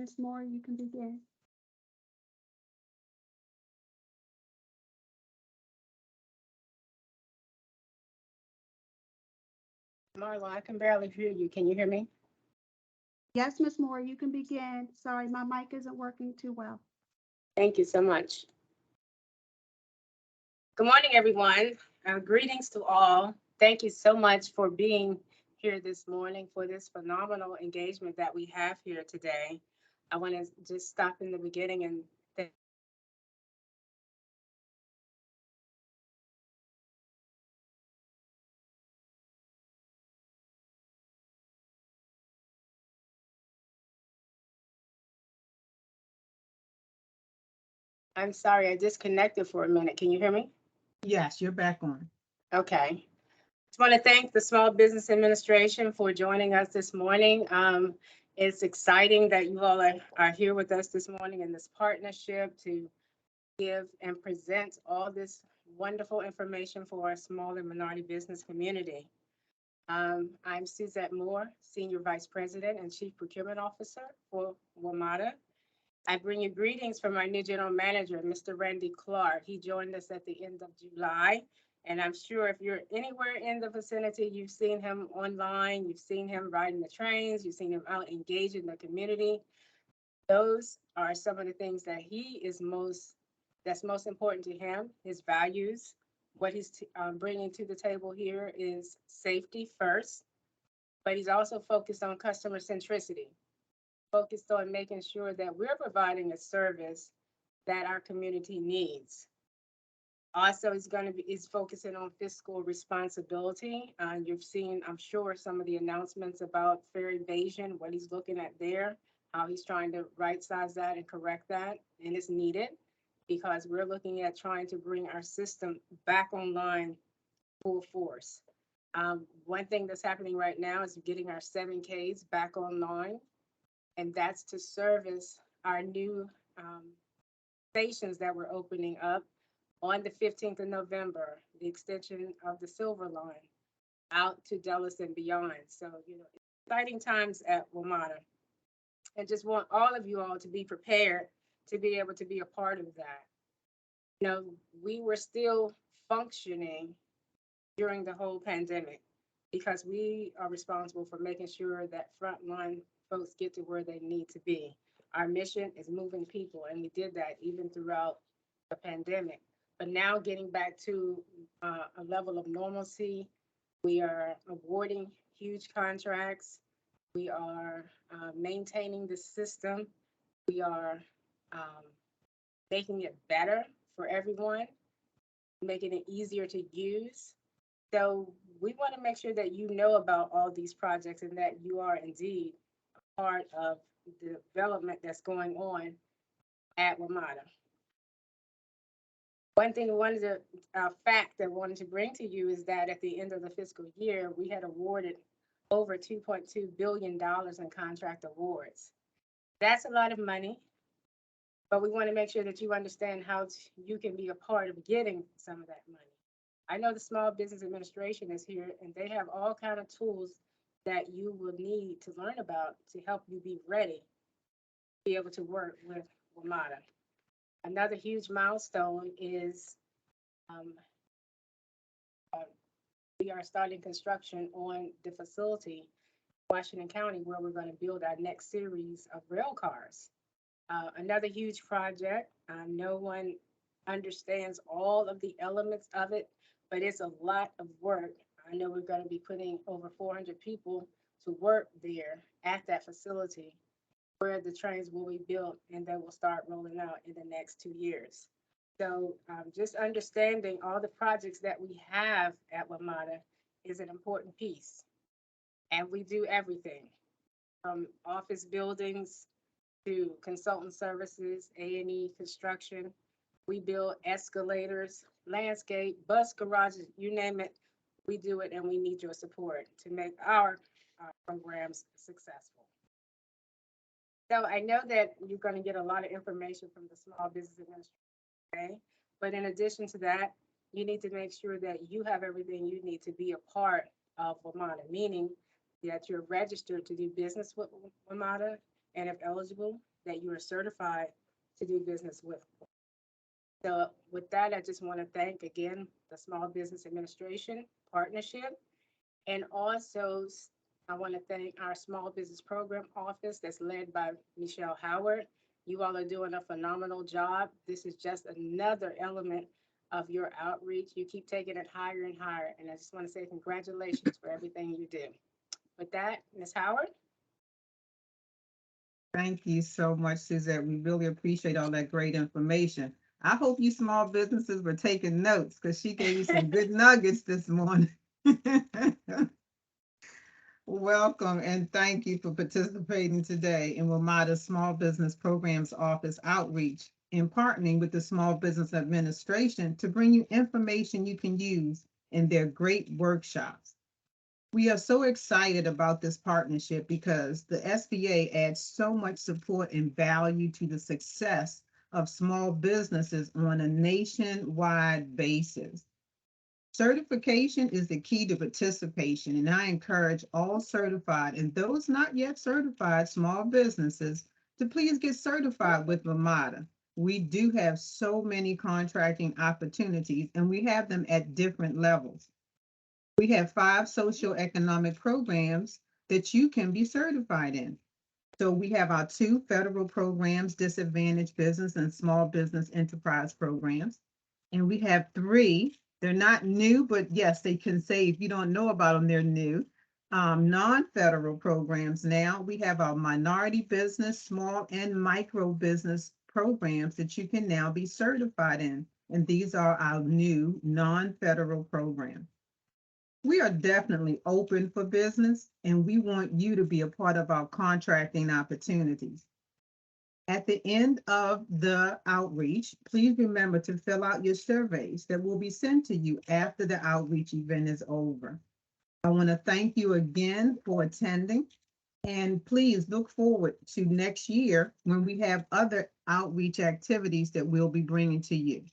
Ms. Moore, you can begin. Marla, I can barely hear you. Can you hear me? Yes, Ms. Moore, you can begin. Sorry, my mic isn't working too well. Thank you so much. Good morning, everyone. Greetings to all. Thank you so much for being here this morning for this phenomenal engagement that we have here today. I want to just stop in the beginning and thank I'm sorry, I disconnected for a minute. Can you hear me? Yes, you're back on. Okay. Just want to thank the Small Business Administration for joining us this morning. It's exciting that you all are here with us this morning in this partnership to give and present all this wonderful information for our small and minority business community. I'm Suzette Moore, Senior Vice President and Chief Procurement Officer for WMATA. I bring you greetings from our new General Manager, Mr. Randy Clark. He joined us at the end of July. And I'm sure if you're anywhere in the vicinity, you've seen him online, you've seen him riding the trains, you've seen him out engaging the community. Those are some of the things that that's most important to him, his values. What he's bringing to the table here is safety first, but he's also focused on customer centricity, focused on making sure that we're providing a service that our community needs. Also, he's focusing on fiscal responsibility. You've seen, I'm sure, some of the announcements about fair evasion, what he's looking at there, how he's trying to right size that and correct that, and it's needed because we're looking at trying to bring our system back online full force. One thing that's happening right now is getting our 7Ks back online, and that's to service our new stations that we're opening up on the 15th of November, the extension of the Silver Line out to Dulles and beyond. So, exciting times at WMATA. And just want all of you all to be prepared to be able to be a part of that. We were still functioning during the whole pandemic because we are responsible for making sure that frontline folks get to where they need to be. Our mission is moving people, and we did that even throughout the pandemic. But now getting back to a level of normalcy, we are awarding huge contracts. We are maintaining the system. We are um, making it better for everyone, making it easier to use. So we want to make sure that you know about all these projects and that you are indeed a part of the development that's going on at WMATA. One thing, one of the fact that I wanted to bring to you is that at the end of the fiscal year, we had awarded over $2.2 billion in contract awards. That's a lot of money, but we want to make sure that you understand how you can be a part of getting some of that money. I know the Small Business Administration is here, and they have all kind of tools that you will need to learn about to help you be ready to be able to work with WMATA. Another huge milestone is um, uh, we are starting construction on the facility, Washington County, where we're going to build our next series of rail cars. Another huge project. No one understands all of the elements of it, but it's a lot of work. I know we're going to be putting over 400 people to work there at that facility where the trains will be built and they will start rolling out in the next 2 years. So just understanding all the projects that we have at WMATA is an important piece. And we do everything from office buildings to consultant services, A&E construction. We build escalators, landscape, bus garages, you name it. We do it, and we need your support to make our programs successful. So I know that you're going to get a lot of information from the Small Business Administration today, but in addition to that, you need to make sure that you have everything you need to be a part of WMATA, meaning that you're registered to do business with WMATA, and if eligible, that you are certified to do business with. So with that, I just want to thank again the Small Business Administration Partnership. And also, I want to thank our Small Business Program Office that's led by Michelle Howard. You all are doing a phenomenal job. This is just another element of your outreach. You keep taking it higher and higher. And I just want to say congratulations for everything you do. With that, Ms. Howard? Thank you so much, Suzette. We really appreciate all that great information. I hope you small businesses were taking notes because she gave you some good nuggets this morning. Welcome and thank you for participating today in WMATA's Small Business Programs Office outreach in partnering with the Small Business Administration to bring you information you can use in their great workshops. We are so excited about this partnership because the SBA adds so much support and value to the success of small businesses on a nationwide basis. Certification is the key to participation, and I encourage all certified and those not yet certified small businesses to please get certified with WMATA. We do have so many contracting opportunities, and we have them at different levels. We have 5 socioeconomic programs that you can be certified in. So we have our 2 federal programs, Disadvantaged Business and Small Business Enterprise Programs. And we have 3, they're not new, but yes, they can say if you don't know about them, they're new. Non-federal programs now. We have our minority business, small and micro business programs that you can now be certified in. And these are our new non-federal programs. We are definitely open for business, and we want you to be a part of our contracting opportunities. At the end of the outreach, please remember to fill out your surveys that will be sent to you after the outreach event is over. I want to thank you again for attending, and please look forward to next year when we have other outreach activities that we'll be bringing to you.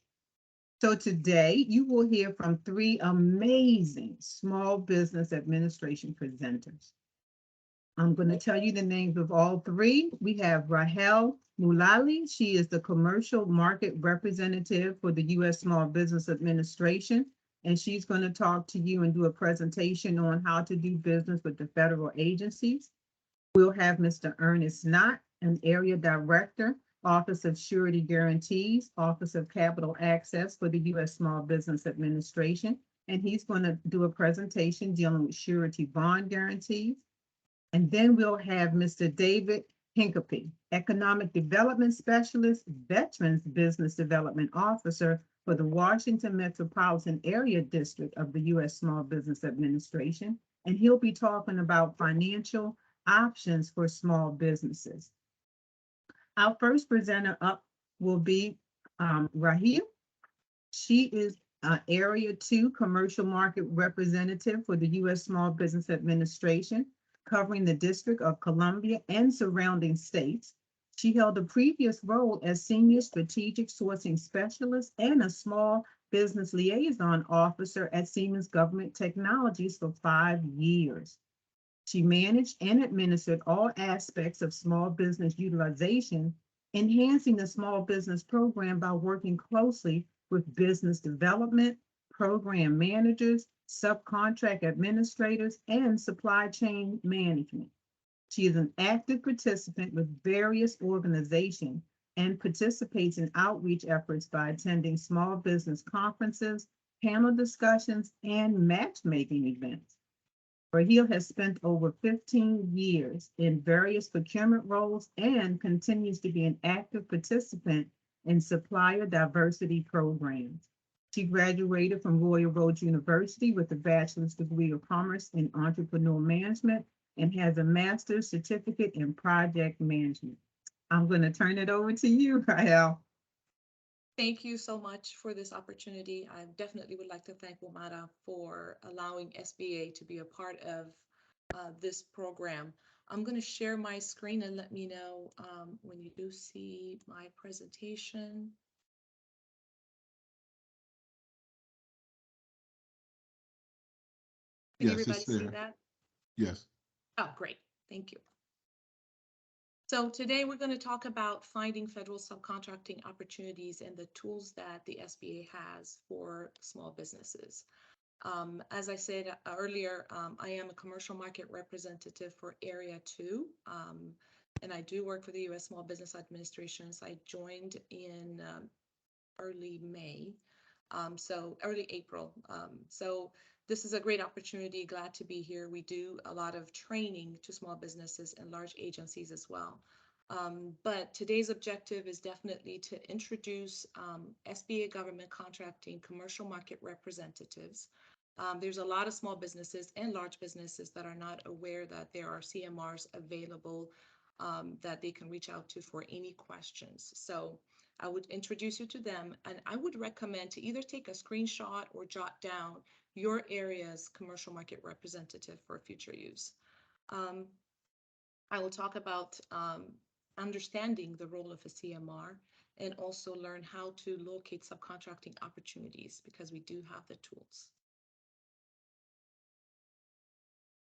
So today you will hear from 3 amazing small business administration presenters. I'm going to tell you the names of all 3. We have Rahel Molaligne. She is the commercial market representative for the U.S. Small Business Administration, and she's going to talk to you and do a presentation on how to do business with the federal agencies. We'll have Mr. Earnest Knott, an area director, Office of Surety Guarantees, Office of Capital Access for the U.S. Small Business Administration, and he's going to do a presentation dealing with surety bond guarantees. And then we'll have Mr. David Hincapie, Economic Development Specialist, Veterans Business Development Officer for the Washington Metropolitan Area District of the U.S. Small Business Administration, and he'll be talking about financial options for small businesses. Our first presenter up will be Rahel. She is Area 2 Commercial Market Representative for the U.S. Small Business Administration, covering the District of Columbia and surrounding states. She held a previous role as Senior Strategic Sourcing Specialist and a Small Business Liaison Officer at Siemens Government Technologies for 5 years. She managed and administered all aspects of small business utilization, enhancing the small business program by working closely with business development, program managers, subcontract administrators, and supply chain management. She is an active participant with various organizations and participates in outreach efforts by attending small business conferences, panel discussions, and matchmaking events. Rahel has spent over 15 years in various procurement roles and continues to be an active participant in supplier diversity programs. She graduated from Royal Road University with a bachelor's degree of commerce in entrepreneurial management and has a master's certificate in project management. I'm going to turn it over to you, Rahel. Thank you so much for this opportunity. I definitely would like to thank WMATA for allowing SBA to be a part of this program. I'm going to share my screen and let me know when you do see my presentation. Can Yes, everybody it's see there. that? Yes. Oh, great. Thank you. So today we're going to talk about finding federal subcontracting opportunities and the tools that the SBA has for small businesses. As I said earlier, I am a commercial market representative for Area 2, and I do work for the U.S. Small Business Administration. So I joined in early May, so early April. So this is a great opportunity. Glad to be here. We do a lot of training to small businesses and large agencies as well. But today's objective is definitely to introduce SBA government contracting commercial market representatives. There's a lot of small businesses and large businesses that are not aware that there are CMRs available that they can reach out to for any questions. So I would introduce you to them, and I would recommend to either take a screenshot or jot down your area's commercial market representative for future use. I will talk about understanding the role of a CMR and also learn how to locate subcontracting opportunities because we do have the tools.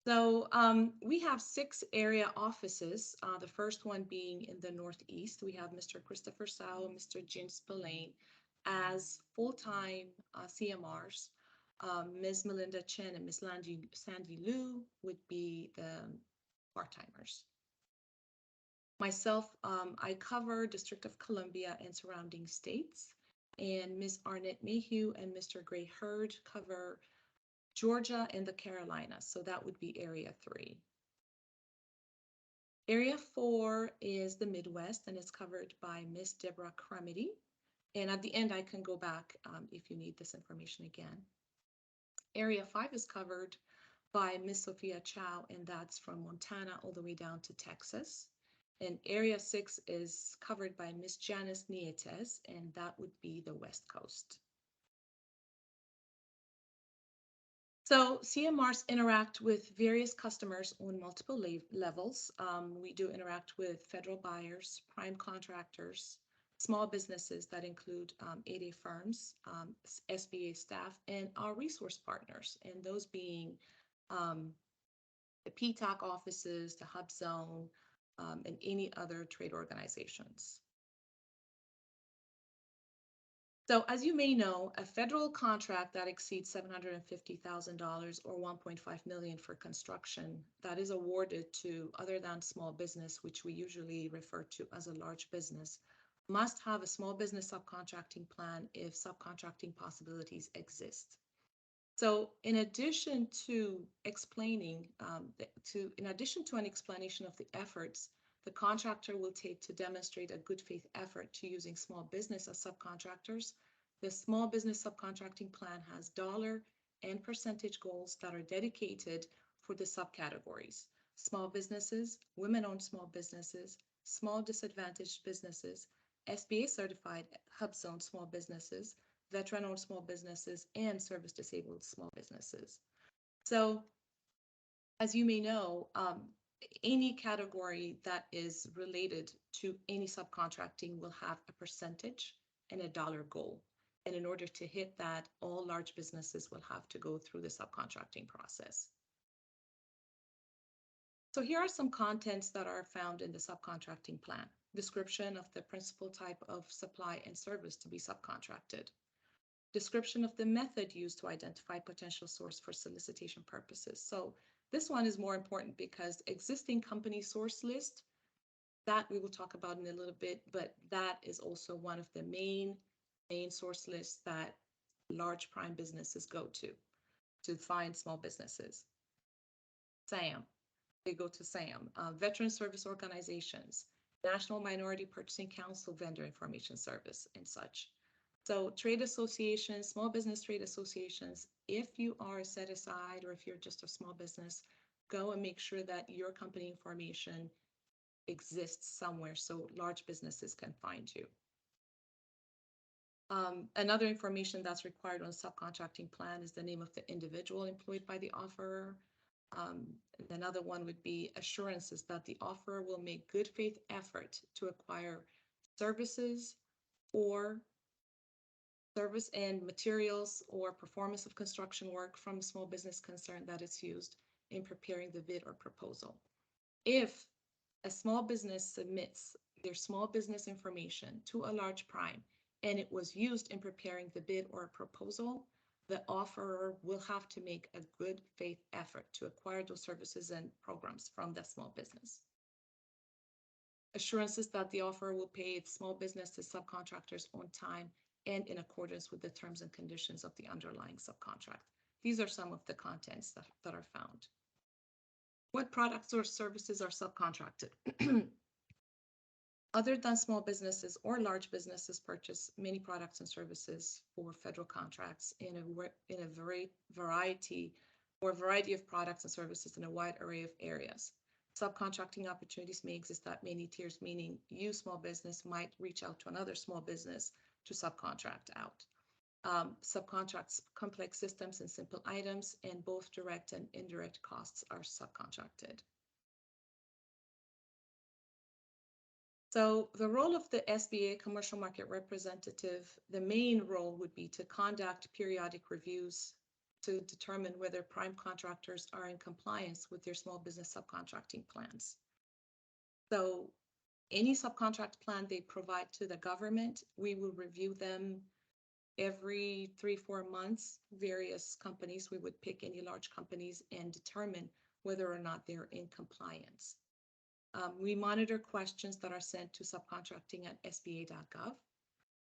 So we have 6 area offices, the first one being in the Northeast. We have Mr. Christopher Sau and Mr. Jim Spillane as full-time CMRs. Ms. Melinda Chen and Ms. Sandy Liu would be the part-timers. Myself, I cover District of Columbia and surrounding states, and Ms. Arnett Mayhew and Mr. Gray Hurd cover Georgia and the Carolinas, so that would be Area 3. Area 4 is the Midwest, and it's covered by Ms. Deborah Cremedy. And at the end, I can go back if you need this information again. Area 5 is covered by Ms. Sophia Chow, and that's from Montana all the way down to Texas. And Area 6 is covered by Ms. Janice Nietes, and that would be the West Coast. So CMRs interact with various customers on multiple levels. We do interact with federal buyers, prime contractors, small businesses that include 8A firms, SBA staff, and our resource partners, and those being the PTAC offices, the Hub Zone, and any other trade organizations. So as you may know, a federal contract that exceeds $750,000 or $1.5 million for construction that is awarded to other than small business, which we usually refer to as a large business, must have a small business subcontracting plan if subcontracting possibilities exist. So in addition to explaining, in addition to an explanation of the efforts the contractor will take to demonstrate a good faith effort to using small business as subcontractors, the small business subcontracting plan has dollar and percentage goals that are dedicated for the subcategories: small businesses, women-owned small businesses, small disadvantaged businesses, SBA certified Hub Zone small businesses, veteran-owned small businesses, and service-disabled small businesses. So as you may know, any category that is related to any subcontracting will have a percentage and a dollar goal. And in order to hit that, all large businesses will have to go through the subcontracting process. So here are some contents that are found in the subcontracting plan. Description of the principal type of supply and service to be subcontracted. Description of the method used to identify potential source for solicitation purposes. So this one is more important because existing company source list, that we will talk about in a little bit, but that is also one of the main source lists that large prime businesses go to find small businesses. SAM, they go to SAM. Veteran Service Organizations, National Minority Purchasing Council Vendor Information Service, and such. So trade associations, small business trade associations, if you are set aside or if you're just a small business, go and make sure that your company information exists somewhere so large businesses can find you. Another information that's required on a subcontracting plan is the name of the individual employed by the offerer. Another one would be assurances that the offerer will make good faith effort to acquire services or service and materials or performance of construction work from a small business concern that is used in preparing the bid or proposal. If a small business submits their small business information to a large prime, and it was used in preparing the bid or proposal, the offerer will have to make a good faith effort to acquire those services and programs from that small business. Assurances that the offerer will pay its small business to subcontractors on time and in accordance with the terms and conditions of the underlying subcontract. These are some of the contents that are found. What products or services are subcontracted? Other than small businesses or large businesses purchase many products and services for federal contracts in a variety of products and services in a wide array of areas. Subcontracting opportunities may exist at many tiers, meaning you, small business, might reach out to another small business to subcontract out. Subcontracts complex systems and simple items, and both direct and indirect costs are subcontracted. So the role of the SBA commercial market representative, the main role would be to conduct periodic reviews to determine whether prime contractors are in compliance with their small business subcontracting plans. So any subcontract plan they provide to the government, we will review them every 3-4 months. Various companies, we would pick any large companies and determine whether or not they're in compliance. We monitor questions that are sent to subcontracting at sba.gov.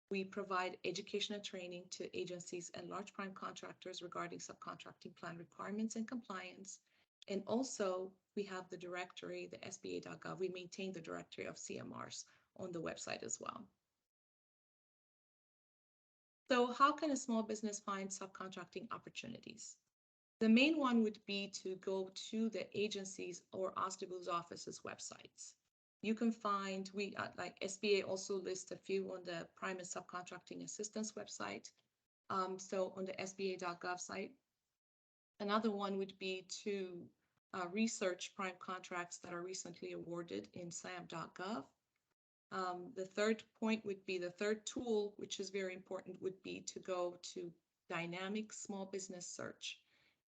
We provide education and training to agencies and large prime contractors regarding subcontracting plan requirements and compliance. And also, we have the directory, the sba.gov. We maintain the directory of CMRs on the website as well. So how can a small business find subcontracting opportunities? The main one would be to go to the agencies or OSDBU's offices websites. You can find, like SBA also lists a few on the prime and subcontracting assistance website. So on the sba.gov site. Another one would be to research prime contracts that are recently awarded in sam.gov. The third point would be, the third tool, which is very important, would be to go to dynamic small business search.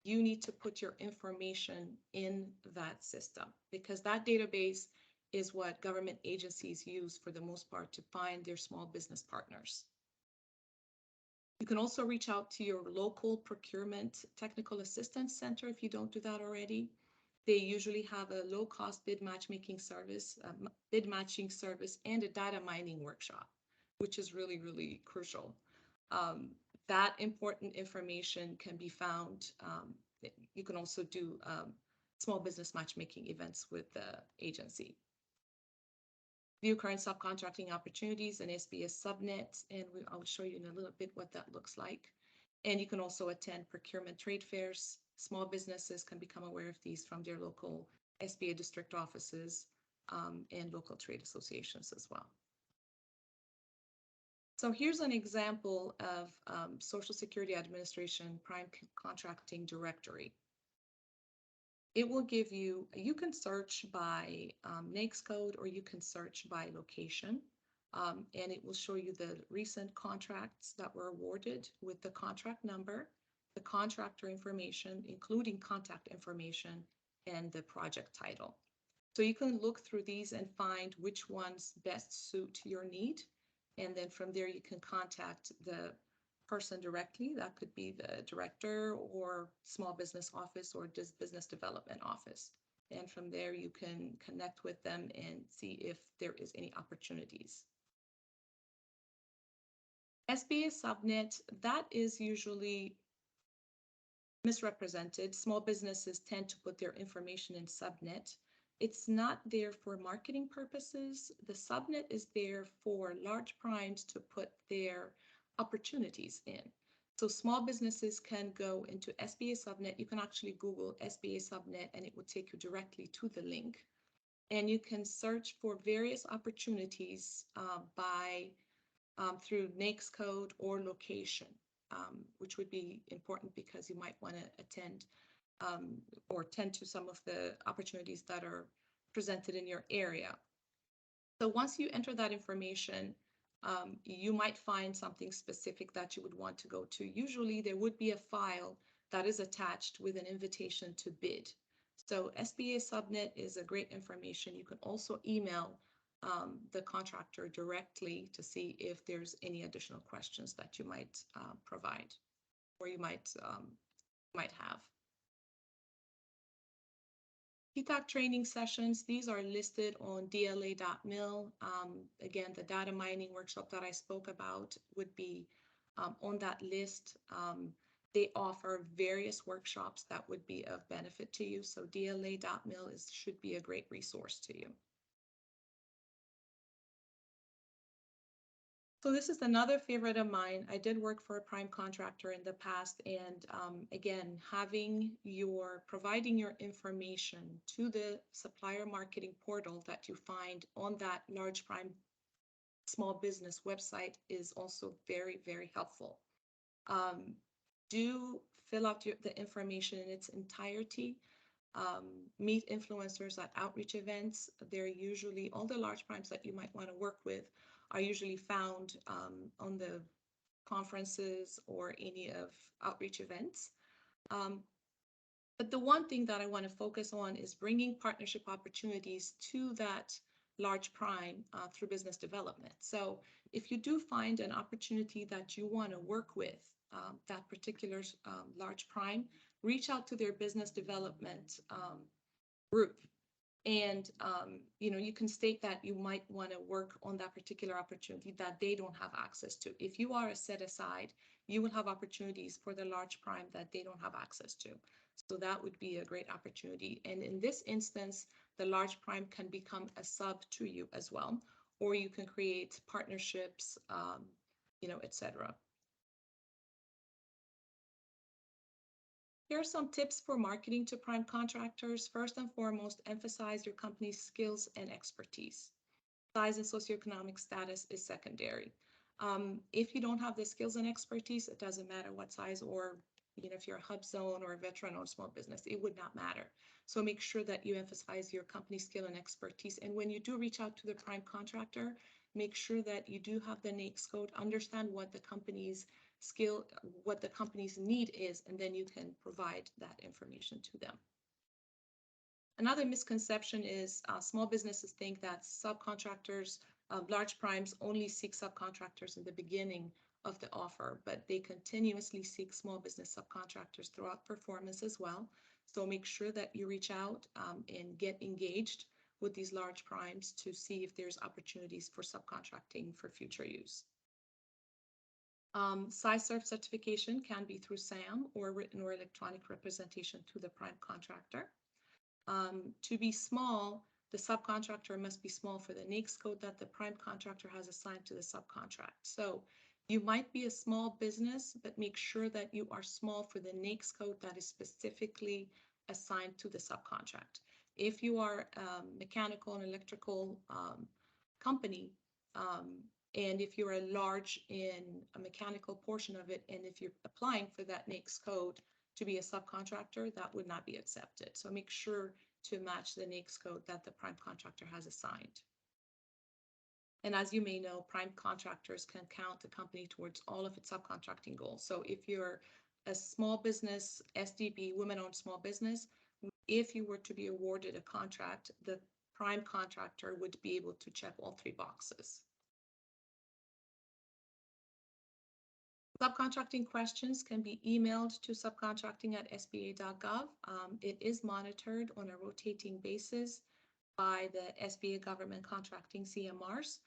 You need to put your information in that system because that database is what government agencies use for the most part to find their small business partners. You can also reach out to your local procurement technical assistance center if you don't do that already. They usually have a low-cost bid matching service, and a data mining workshop, which is really, really crucial. That important information can be found. You can also do small business matchmaking events with the agency. View current subcontracting opportunities and SBS subnets, and I'll show you in a little bit what that looks like. And you can also attend procurement trade fairs. Small businesses can become aware of these from their local SBA district offices and local trade associations as well. So here's an example of Social Security Administration Prime Contracting Directory. It will give you, you can search by NAICS code or you can search by location, and it will show you the recent contracts that were awarded with the contract number, the contractor information, including contact information, and the project title. So you can look through these and find which ones best suit your need. And then from there, you can contact the person directly. That could be the director or small business office or business development office. And from there, you can connect with them and see if there is any opportunities. SBA subnet, that is usually misrepresented. Small businesses tend to put their information in subnet. It's not there for marketing purposes. The subnet is there for large primes to put their opportunities in. So small businesses can go into SBA subnet. You can actually Google SBA subnet and it will take you directly to the link. And you can search for various opportunities through NAICS code or location, which would be important because you might want to attend or tend to some of the opportunities that are presented in your area. So once you enter that information, you might find something specific that you would want to go to. Usually there would be a file that is attached with an invitation to bid. So SBA Subnet is a great information. You can also email the contractor directly to see if there's any additional questions that you might provide or you might have. PTAC training sessions, these are listed on dla.mil. Again, the data mining workshop that I spoke about would be on that list. They offer various workshops that would be of benefit to you. So dla.mil should be a great resource to you. So this is another favorite of mine. I did work for a prime contractor in the past, and again, providing your information to the supplier marketing portal that you find on that large prime small business website is also very, very helpful. Do fill out the information in its entirety. Meet influencers at outreach events. They're usually, all the large primes that you might want to work with are usually found on the conferences or any of outreach events. But the one thing that I want to focus on is bringing partnership opportunities to that large prime through business development. So if you do find an opportunity that you want to work with that particular large prime, reach out to their business development group. And, you can state that you might want to work on that particular opportunity that they don't have access to. If you are a set aside, you will have opportunities for the large prime that they don't have access to. So that would be a great opportunity. And in this instance, the large prime can become a sub to you as well, or you can create partnerships, etc. Here are some tips for marketing to prime contractors. First and foremost, emphasize your company's skills and expertise. Size and socioeconomic status is secondary. If you don't have the skills and expertise, it doesn't matter what size or if you're a hub zone or a veteran or small business, it would not matter. So make sure that you emphasize your company's skill and expertise. And when you do reach out to the prime contractor, make sure that you do have the NAICS code, understand what the company's what the company's need is, and then you can provide that information to them. Another misconception is small businesses think that subcontractors, large primes only seek subcontractors in the beginning of the offer, but they continuously seek small business subcontractors throughout performance as well. So make sure that you reach out and get engaged with these large primes to see if there's opportunities for subcontracting for future use. SciServ certification can be through SAM or written or electronic representation to the prime contractor. To be small, the subcontractor must be small for the NAICS code that the prime contractor has assigned to the subcontract. So you might be a small business, but make sure that you are small for the NAICS code that is specifically assigned to the subcontract. If you are a mechanical and electrical company, and if you're a large in a mechanical portion of it, and if you're applying for that NAICS code to be a subcontractor, that would not be accepted. So make sure to match the NAICS code that the prime contractor has assigned. And as you may know, prime contractors can count the company towards all of its subcontracting goals. So if you're a small business, SDB, women-owned small business, if you were to be awarded a contract, the prime contractor would be able to check all three boxes. Subcontracting questions can be emailed to subcontracting@sba.gov. It is monitored on a rotating basis by the SBA government contracting CMRs.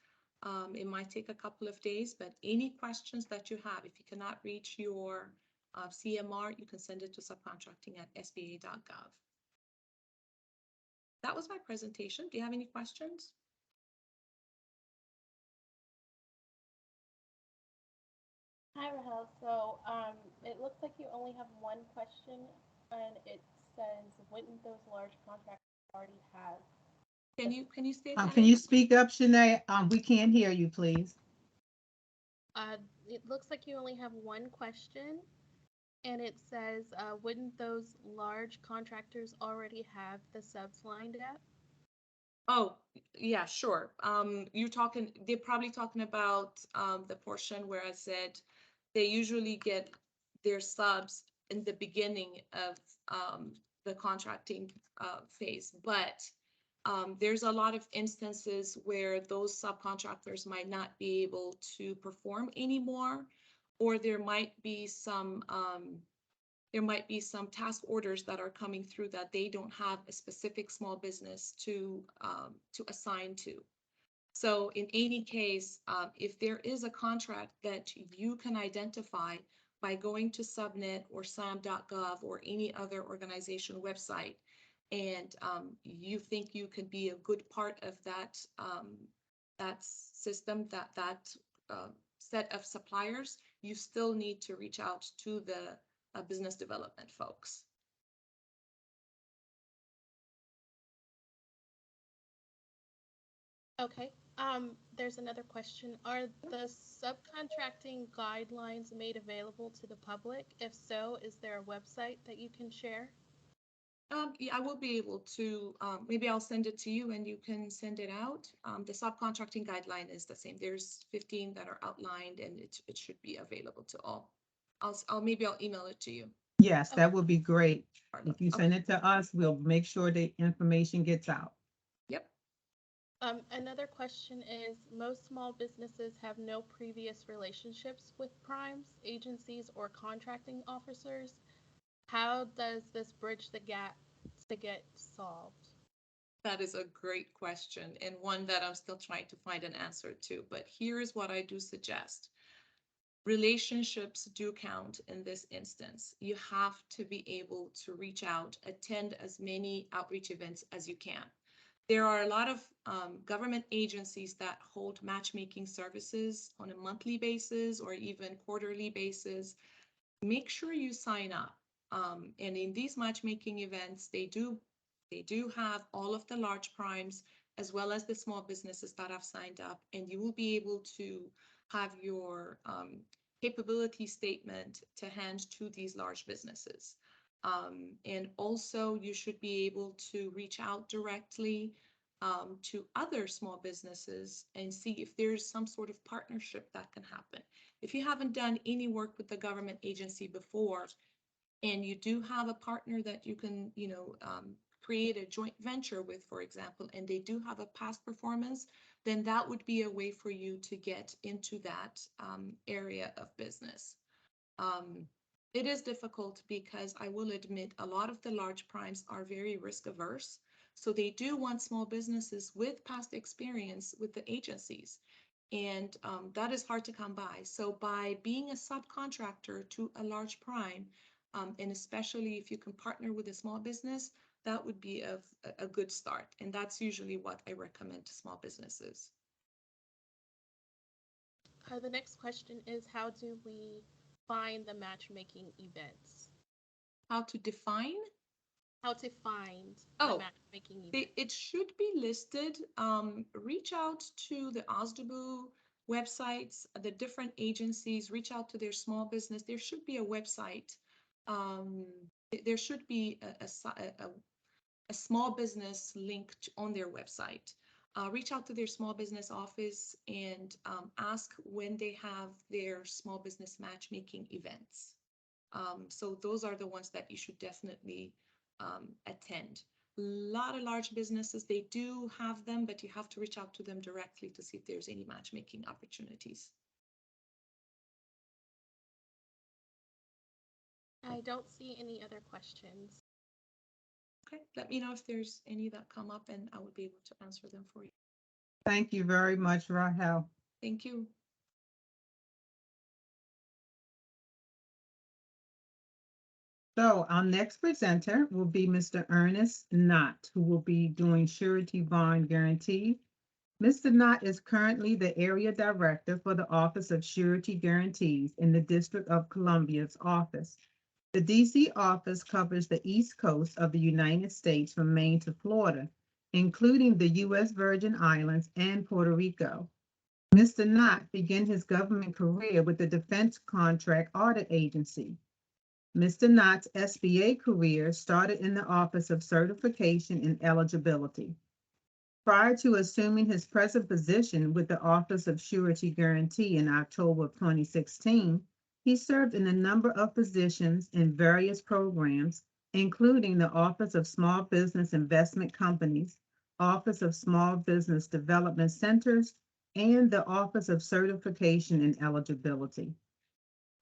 It might take a couple of days, but any questions that you have, if you cannot reach your CMR, you can send it to subcontracting@sba.gov. That was my presentation. Do you have any questions? Hi, Rahel. So it looks like you only have one question, and it says, wouldn't those large contracts already have? Can you state that? Can you speak up, Shanae? We can't hear you, please. It looks like you only have one question, and it says, wouldn't those large contractors already have the subs lined up? Oh, yeah, sure. They're probably talking about the portion where I said they usually get their subs in the beginning of the contracting phase. But there's a lot of instances where those subcontractors might not be able to perform anymore, or there might be some task orders that are coming through that they don't have a specific small business to assign to. So in any case, if there is a contract that you can identify by going to Subnet or SAM.gov or any other organization website, and you think you can be a good part of that system, that set of suppliers, you still need to reach out to the business development folks. Okay, there's another question. Are the subcontracting guidelines made available to the public? If so, is there a website that you can share? Yeah, I will be able to, maybe I'll send it to you and you can send it out. The subcontracting guideline is the same. There's 15 that are outlined and it should be available to all. Maybe I'll email it to you. Yes, that would be great. If you Okay. send it to us, we'll make sure the information gets out. Yep. Another question is, most small businesses have no previous relationships with primes, agencies, or contracting officers. How does this bridge the gap to get solved? That is a great question and one that I'm still trying to find an answer to, but here's what I do suggest. Relationships do count in this instance. You have to be able to reach out, attend as many outreach events as you can. There are a lot of government agencies that hold matchmaking services on a monthly basis or even quarterly basis. Make sure you sign up. And in these matchmaking events, they do have all of the large primes as well as the small businesses that have signed up, and you will be able to have your capability statement to hand to these large businesses. And also you should be able to reach out directly to other small businesses and see if there's some sort of partnership that can happen. If you haven't done any work with the government agency before, and you do have a partner that you can, create a joint venture with, for example, and they do have a past performance, then that would be a way for you to get into that area of business. It is difficult because I will admit a lot of the large primes are very risk averse. So they do want small businesses with past experience with the agencies. And that is hard to come by. So by being a subcontractor to a large prime, and especially if you can partner with a small business, that would be a good start. And that's usually what I recommend to small businesses. The next question is, how do we find the matchmaking events? How to define? How to find Oh, the matchmaking events? it should be listed. Reach out to the OSDBU websites, the different agencies, reach out to their small business. There should be a website. There should be a small business link on their website. Reach out to their small business office and ask when they have their small business matchmaking events. So those are the ones that you should definitely attend. A lot of large businesses, they do have them, but you have to reach out to them directly to see if there's any matchmaking opportunities. I don't see any other questions. Okay, let me know if there's any that come up and I would be able to answer them for you. Thank you very much, Rahel. Thank you. So our next presenter will be Mr. Earnest Knott, who will be doing surety bond guarantee. Mr. Knott is currently the Area Director for the Office of Surety Guarantees in the District of Columbia's office. The DC office covers the East Coast of the United States from Maine to Florida, including the U.S. Virgin Islands and Puerto Rico. Mr. Knott began his government career with the Defense Contract Audit Agency. Mr. Knott's SBA career started in the Office of Certification and Eligibility. Prior to assuming his present position with the Office of Surety Guarantee in October of 2016, he served in a number of positions in various programs, including the Office of Small Business Investment Companies, Office of Small Business Development Centers, and the Office of Certification and Eligibility.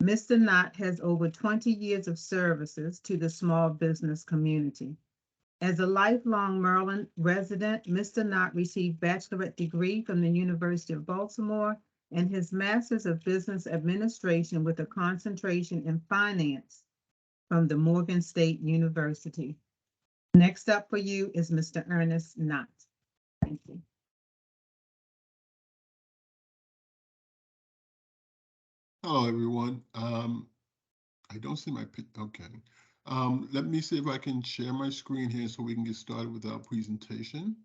Mr. Knott has over 20 years of services to the small business community. As a lifelong Maryland resident, Mr. Knott received bachelorette degree from the University of Baltimore and his Master's of Business Administration with a concentration in finance from the Morgan State University. Next up for you is Mr. Earnest Knott. Thank you. Hello, everyone. I don't see my pic. Okay. Let me see if I can share my screen here so we can get started with our presentation.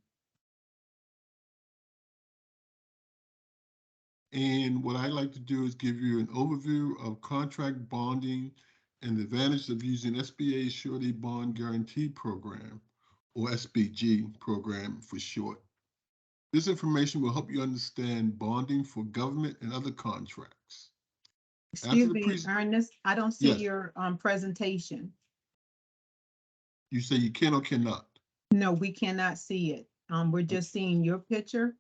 And what I like to do is give you an overview of contract bonding and the advantage of using SBA's Surety Bond Guarantee Program, or SBG program for short. This information will help you understand bonding for government and other contracts. Excuse me, Ernest, I don't see Yes. your presentation. You say you can or cannot? No, we cannot see it. We're just seeing your picture.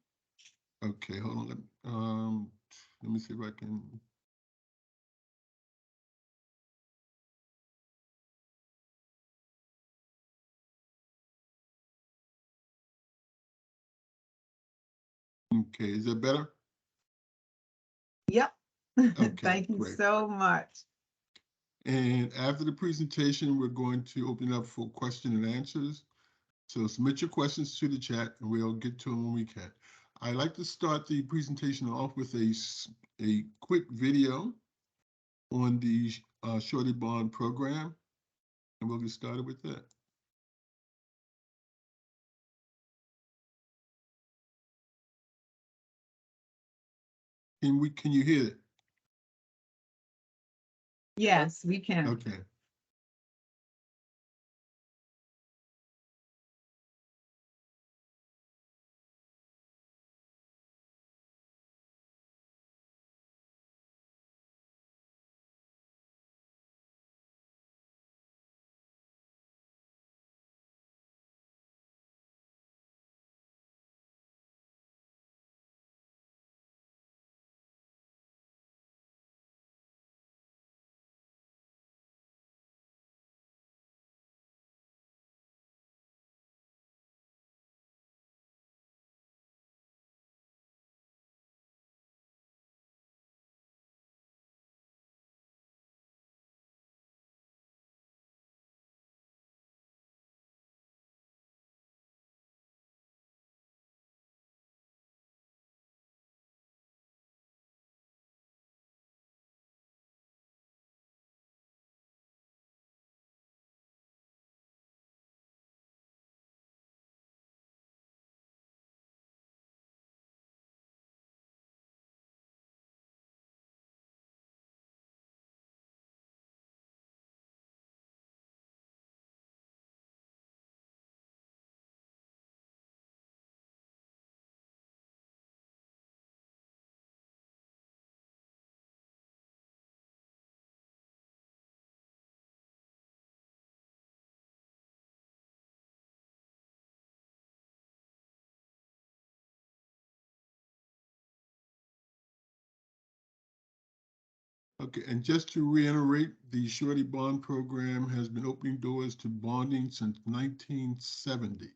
Okay, hold on. Let me see if I can. Okay, is that better? Yep. Okay, Thank you great. so much. And after the presentation, we're going to open up for question and answers. So submit your questions to the chat and we'll get to them when we can. I'd like to start the presentation off with a quick video on the Surety Bond program, and we'll get started with that. Can you hear it? Yes, we can. Okay. Okay, and just to reiterate, the Surety Bond program has been opening doors to bonding since 1970.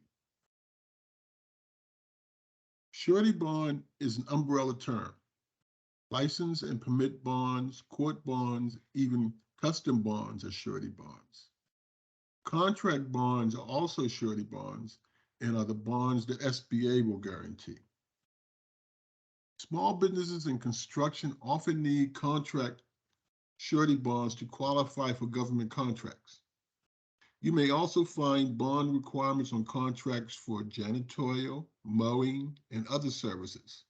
Surety bond is an umbrella term. License and permit bonds, court bonds, even custom bonds are surety bonds. Contract bonds are also surety bonds and are the bonds that SBA will guarantee. Small businesses and construction often need contract surety bonds to qualify for government contracts. You may also find bond requirements on contracts for janitorial, mowing, and other services.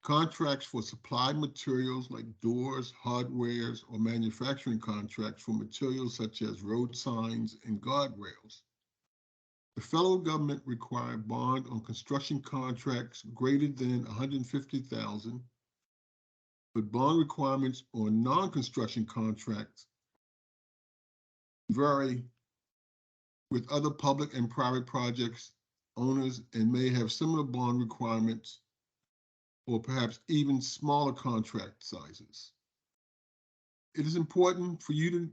Contracts for supplied materials like doors, hardwares, or manufacturing contracts for materials such as road signs and guardrails. The federal government requires bond on construction contracts greater than $150,000, but bond requirements on non-construction contracts vary with other public and private projects owners and may have similar bond requirements or perhaps even smaller contract sizes. It is important for you to,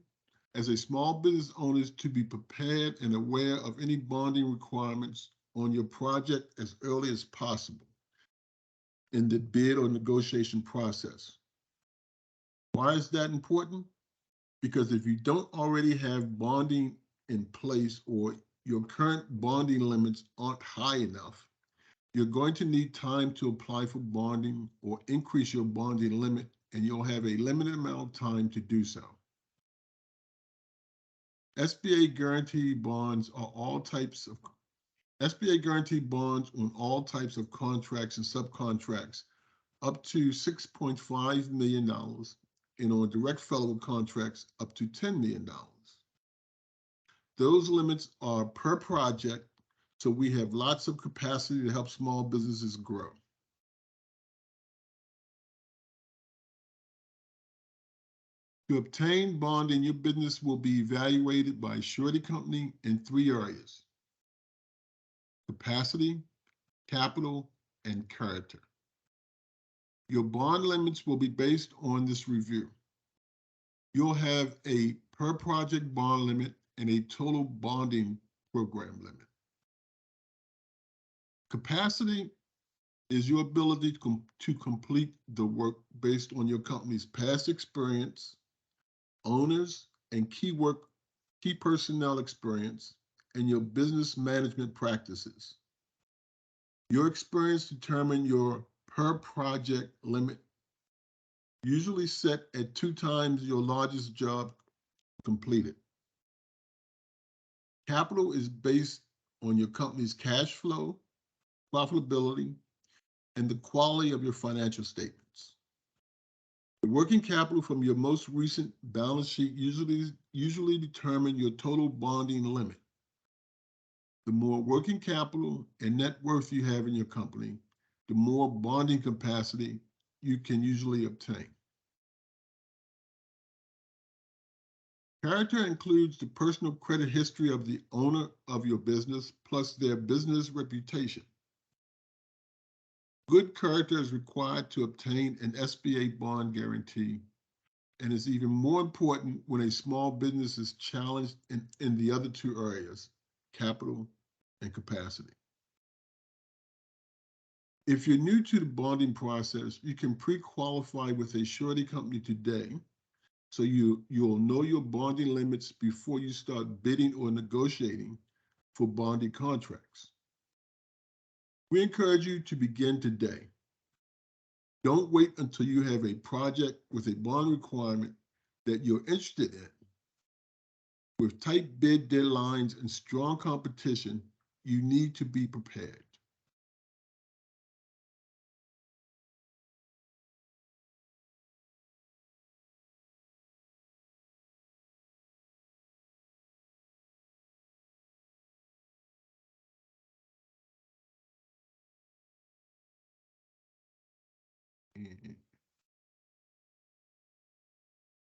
as a small business owner, to be prepared and aware of any bonding requirements on your project as early as possible in the bid or negotiation process. Why is that important? Because if you don't already have bonding in place or your current bonding limits aren't high enough, you're going to need time to apply for bonding or increase your bonding limit, and you'll have a limited amount of time to do so. SBA guaranteed bonds are all types of SBA guaranteed bonds on all types of contracts and subcontracts up to $6.5 million and on direct federal contracts up to $10 million. Those limits are per project, so we have lots of capacity to help small businesses grow. To obtain bonding, your business will be evaluated by a surety company in 3 areas: capacity, capital, and character. Your bond limits will be based on this review. You'll have a per project bond limit and a total bonding program limit. Capacity is your ability to complete the work based on your company's past experience, owners, and key personnel experience, and your business management practices. Your experience determines your per project limit, usually set at 2 times your largest job completed. Capital is based on your company's cash flow, profitability, and the quality of your financial statements. The working capital from your most recent balance sheet usually determine your total bonding limit. The more working capital and net worth you have in your company, the more bonding capacity you can usually obtain. Character includes the personal credit history of the owner of your business, plus their business reputation. Good character is required to obtain an SBA bond guarantee, and is even more important when a small business is challenged in the other 2 areas, capital and capacity. If you're new to the bonding process, you can pre-qualify with a surety company today, so you'll know your bonding limits before you start bidding or negotiating for bonding contracts. We encourage you to begin today. Don't wait until you have a project with a bond requirement that you're interested in. With tight bid deadlines and strong competition, you need to be prepared.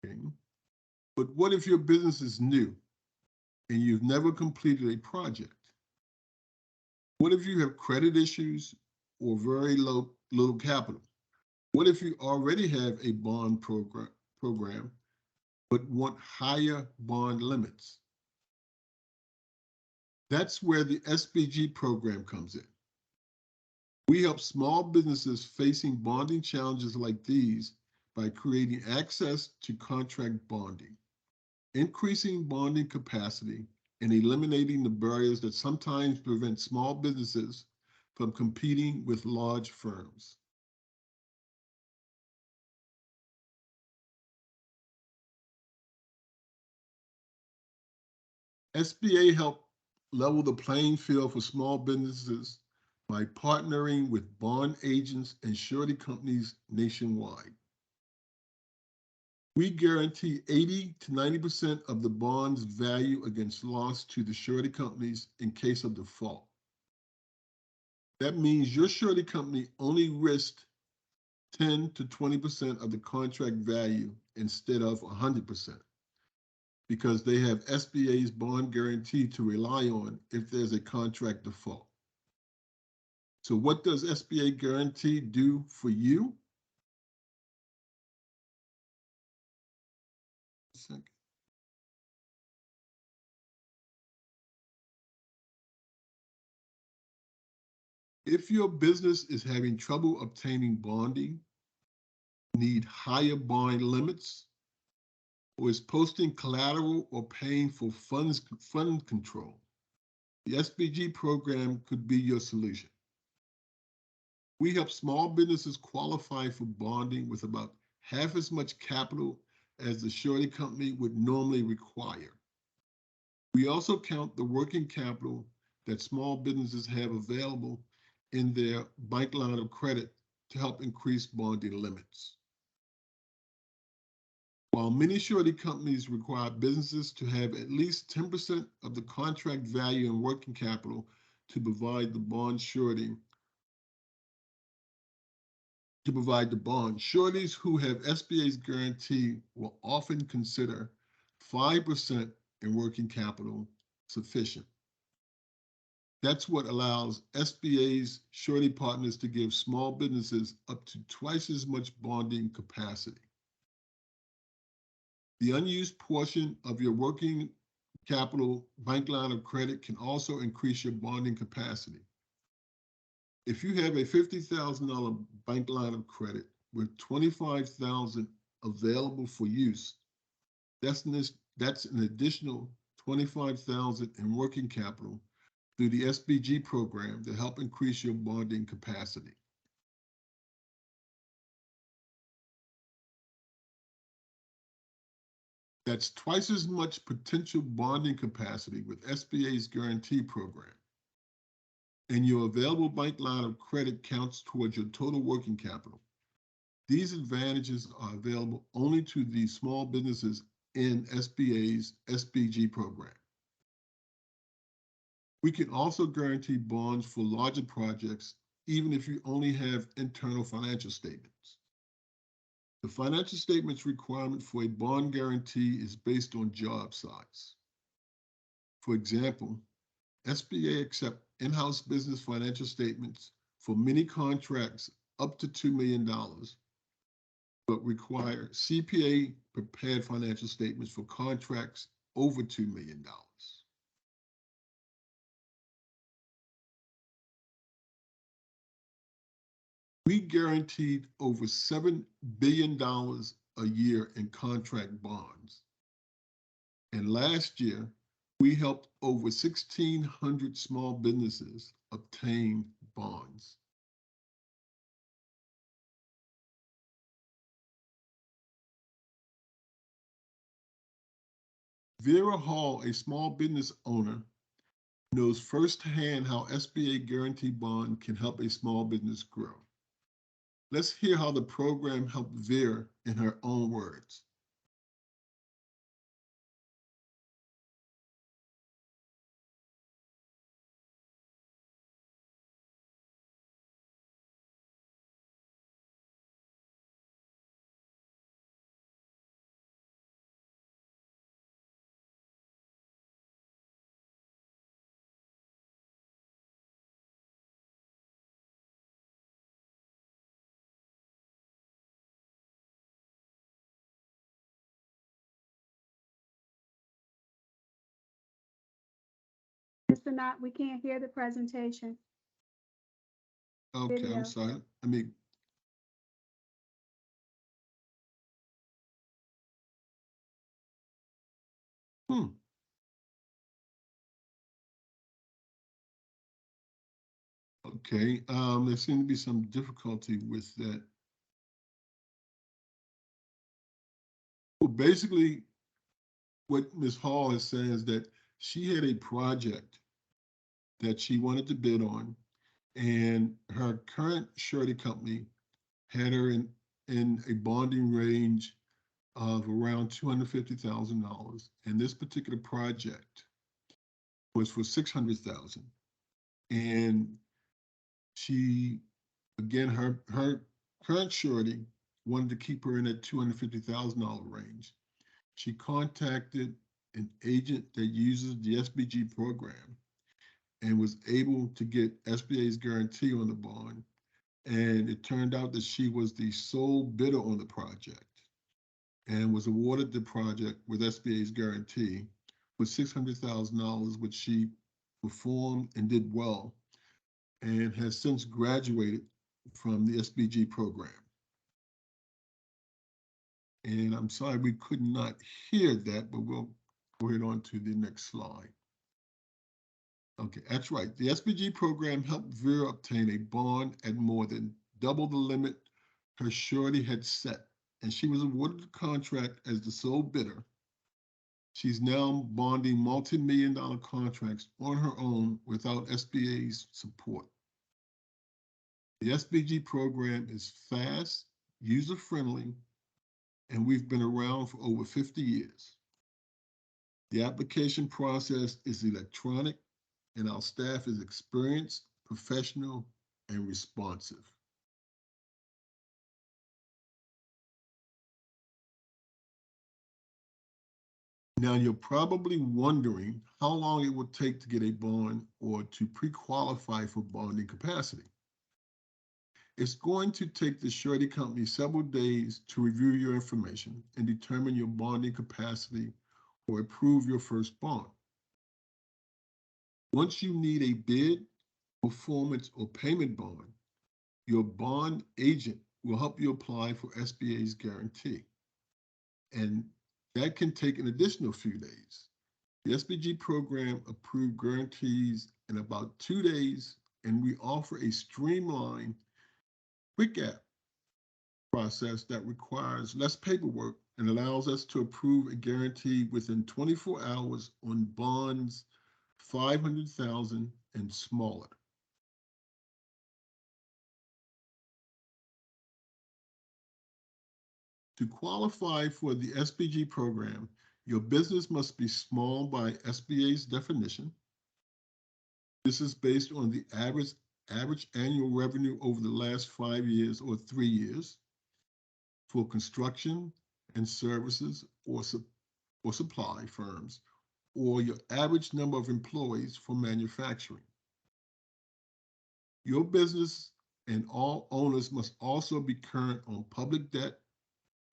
Okay. But what if your business is new and you've never completed a project? What if you have credit issues or very little capital? What if you already have a bond program but want higher bond limits? That's where the SBG program comes in. We help small businesses facing bonding challenges like these by creating access to contract bonding, increasing bonding capacity, and eliminating the barriers that sometimes prevent small businesses from competing with large firms. SBA help level the playing field for small businesses by partnering with bond agents and surety companies nationwide. We guarantee 80 to 90% of the bond's value against loss to the surety companies in case of default. That means your surety company only risked 10 to 20% of the contract value instead of 100%. because they have SBA's bond guarantee to rely on if there's a contract default. So what does SBA guarantee do for you? Second. If your business is having trouble obtaining bonding, need higher bond limits, or is posting collateral or paying for fund control, the SBG program could be your solution. We help small businesses qualify for bonding with about half as much capital as the surety company would normally require. We also count the working capital that small businesses have available in their bank line of credit to help increase bonding limits. While many surety companies require businesses to have at least 10% of the contract value in working capital to provide the bond, sureties who have SBA's guarantee will often consider 5% in working capital sufficient. That's what allows SBA's surety partners to give small businesses up to twice as much bonding capacity. The unused portion of your working capital bank line of credit can also increase your bonding capacity. If you have a $50,000 bank line of credit with $25,000 available for use, that's an additional $25,000 in working capital through the SBG program to help increase your bonding capacity. That's twice as much potential bonding capacity with SBA's guarantee program. And your available bank line of credit counts towards your total working capital. These advantages are available only to the small businesses in SBA's SBG program. We can also guarantee bonds for larger projects, even if you only have internal financial statements. The financial statements requirement for a bond guarantee is based on job size. For example, SBA accepts in-house business financial statements for many contracts up to $2 million, but require CPA prepared financial statements for contracts over $2 million. We guaranteed over $7 billion a year in contract bonds. And last year, we helped over 1,600 small businesses obtain bonds. Vera Hall, a small business owner, knows firsthand how SBA guarantee bond can help a small business grow. Let's hear how the program helped Vera in her own words. Mr. Knott, we can't hear the presentation. Okay, Video. I'm sorry. Okay, there seemed to be some difficulty with that. Well, basically, what Ms. Hall is saying is that she had a project that she wanted to bid on, and her current surety company had her in a bonding range of around $250,000. And this particular project was for $600,000. And she, again, her current surety wanted to keep her in that $250,000 range. She contacted an agent that uses the SBG program and was able to get SBA's guarantee on the bond. And it turned out that she was the sole bidder on the project and was awarded the project with SBA's guarantee with $600,000, which she performed and did well, and has since graduated from the SBG program. And I'm sorry we could not hear that, but we'll go ahead on to the next slide. Okay, that's right. The SBG program helped Vera obtain a bond at more than double the limit her surety had set, and she was awarded the contract as the sole bidder. She's now bonding multi-million-dollar contracts on her own without SBA's support. The SBG program is fast, user-friendly, and we've been around for over 50 years. The application process is electronic, and our staff is experienced, professional, and responsive. Now, you're probably wondering how long it would take to get a bond or to pre-qualify for bonding capacity. It's going to take the surety company several days to review your information and determine your bonding capacity or approve your first bond. Once you need a bid, performance, or payment bond, your bond agent will help you apply for SBA's guarantee. And that can take an additional few days. The SBG program approved guarantees in about 2 days, and we offer a streamlined quick app process that requires less paperwork and allows us to approve a guarantee within 24 hours on bonds 500,000 and smaller. To qualify for the SBG program, your business must be small by SBA's definition. This is based on the average annual revenue over the last 5 years or 3 years for construction and services or supply firms, or your average number of employees for manufacturing. Your business and all owners must also be current on public debt,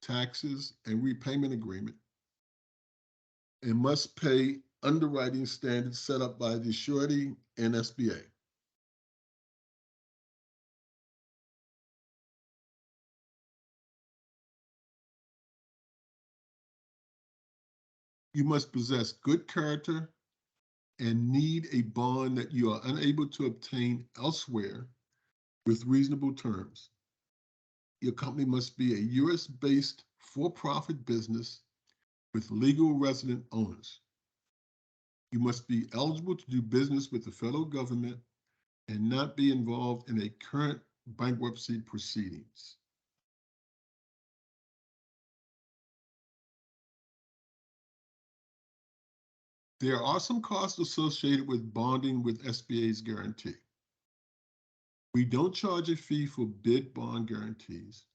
taxes, and repayment agreement, and must pay underwriting standards set up by the Surety and SBA. You must possess good character and need a bond that you are unable to obtain elsewhere with reasonable terms. Your company must be a US-based for-profit business with legal resident owners. You must be eligible to do business with the federal government and not be involved in a current bankruptcy proceedings. There are some costs associated with bonding with SBA's guarantee. We don't charge a fee for bid bond guarantees,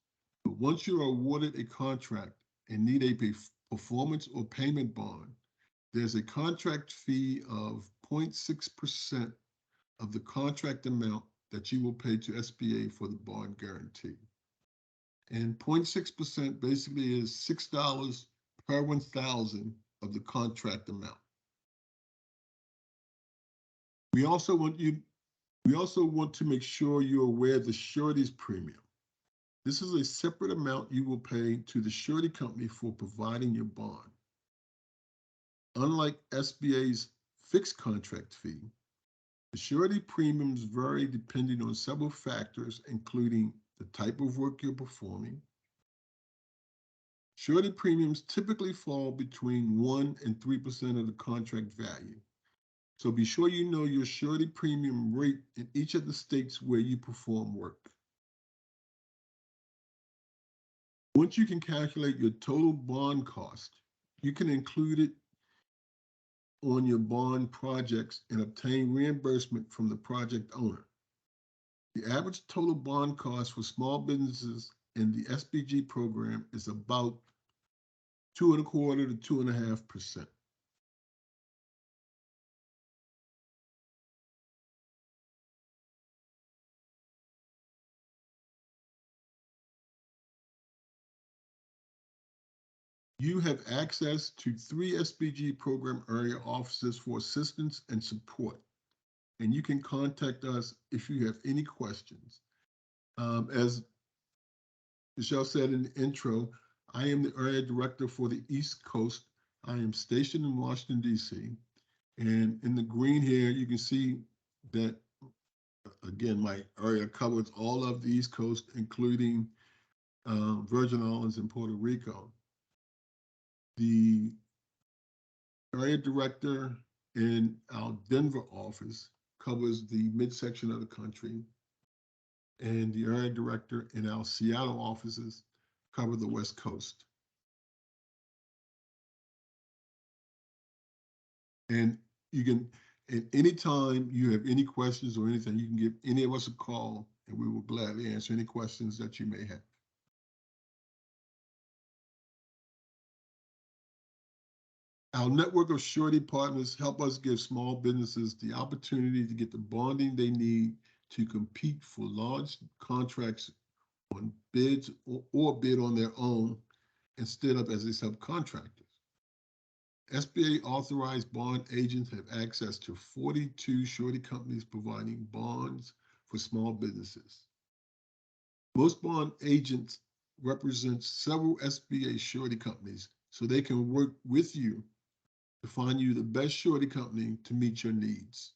but once you are awarded a contract and need a performance or payment bond, there's a contract fee of 0.6% of the contract amount that you will pay to SBA for the bond guarantee. And 0.6% basically is $6 per 1,000 of the contract amount. We also want to make sure you're aware of the surety's premium. This is a separate amount you will pay to the surety company for providing your bond. Unlike SBA's fixed contract fee, the surety premiums vary depending on several factors, including the type of work you're performing. Surety premiums typically fall between 1% and 3% of the contract value. So be sure you know your surety premium rate in each of the states where you perform work. Once you can calculate your total bond cost, you can include it on your bond projects and obtain reimbursement from the project owner. The average total bond cost for small businesses in the SBG program is about 2.25% to 2.5%. You have access to 3 SBG program area offices for assistance and support. And you can contact us if you have any questions. As Michelle said in the intro, I am the area director for the East Coast. I am stationed in Washington, D.C. And in the green here, you can see that, again, my area covers all of the East Coast, including Virgin Islands and Puerto Rico. The area director in our Denver office covers the midsection of the country, and the area director in our Seattle offices cover the West Coast. And you can, at any time you have any questions or anything, you can give any of us a call, and we will gladly answer any questions that you may have. Our network of surety partners help us give small businesses the opportunity to get the bonding they need to compete for large contracts on bids or bid on their own instead of as a subcontractor. SBA authorized bond agents have access to 42 surety companies providing bonds for small businesses. Most bond agents represent several SBA surety companies, so they can work with you to find you the best surety company to meet your needs.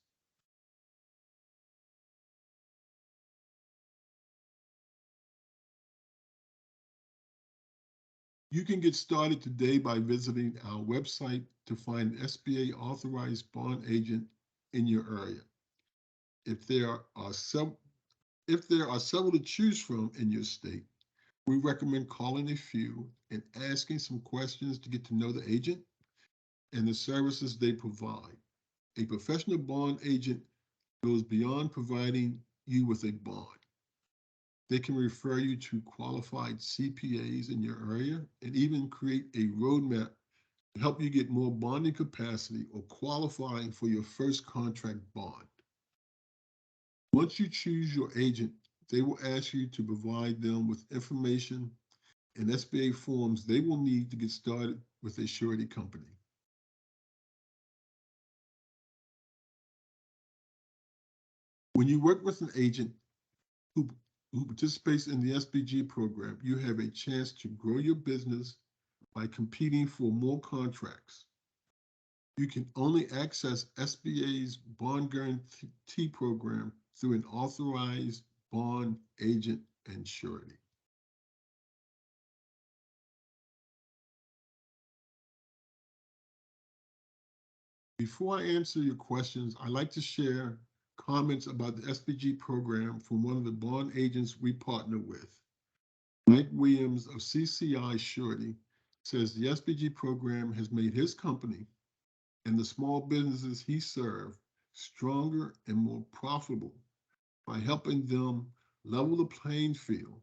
You can get started today by visiting our website to find an SBA authorized bond agent in your area. If there are several to choose from in your state, we recommend calling a few and asking some questions to get to know the agent and the services they provide. A professional bond agent goes beyond providing you with a bond. They can refer you to qualified CPAs in your area and even create a roadmap to help you get more bonding capacity or qualifying for your first contract bond. Once you choose your agent, they will ask you to provide them with information and SBA forms they will need to get started with a surety company. When you work with an agent who participates in the SBG program, you have a chance to grow your business by competing for more contracts. You can only access SBA's bond guarantee program through an authorized bond agent and surety. Before I answer your questions, I'd like to share comments about the SBG program from one of the bond agents we partner with. Mike Williams of CCI Surety says the SBG program has made his company and the small businesses he serves stronger and more profitable by helping them level the playing field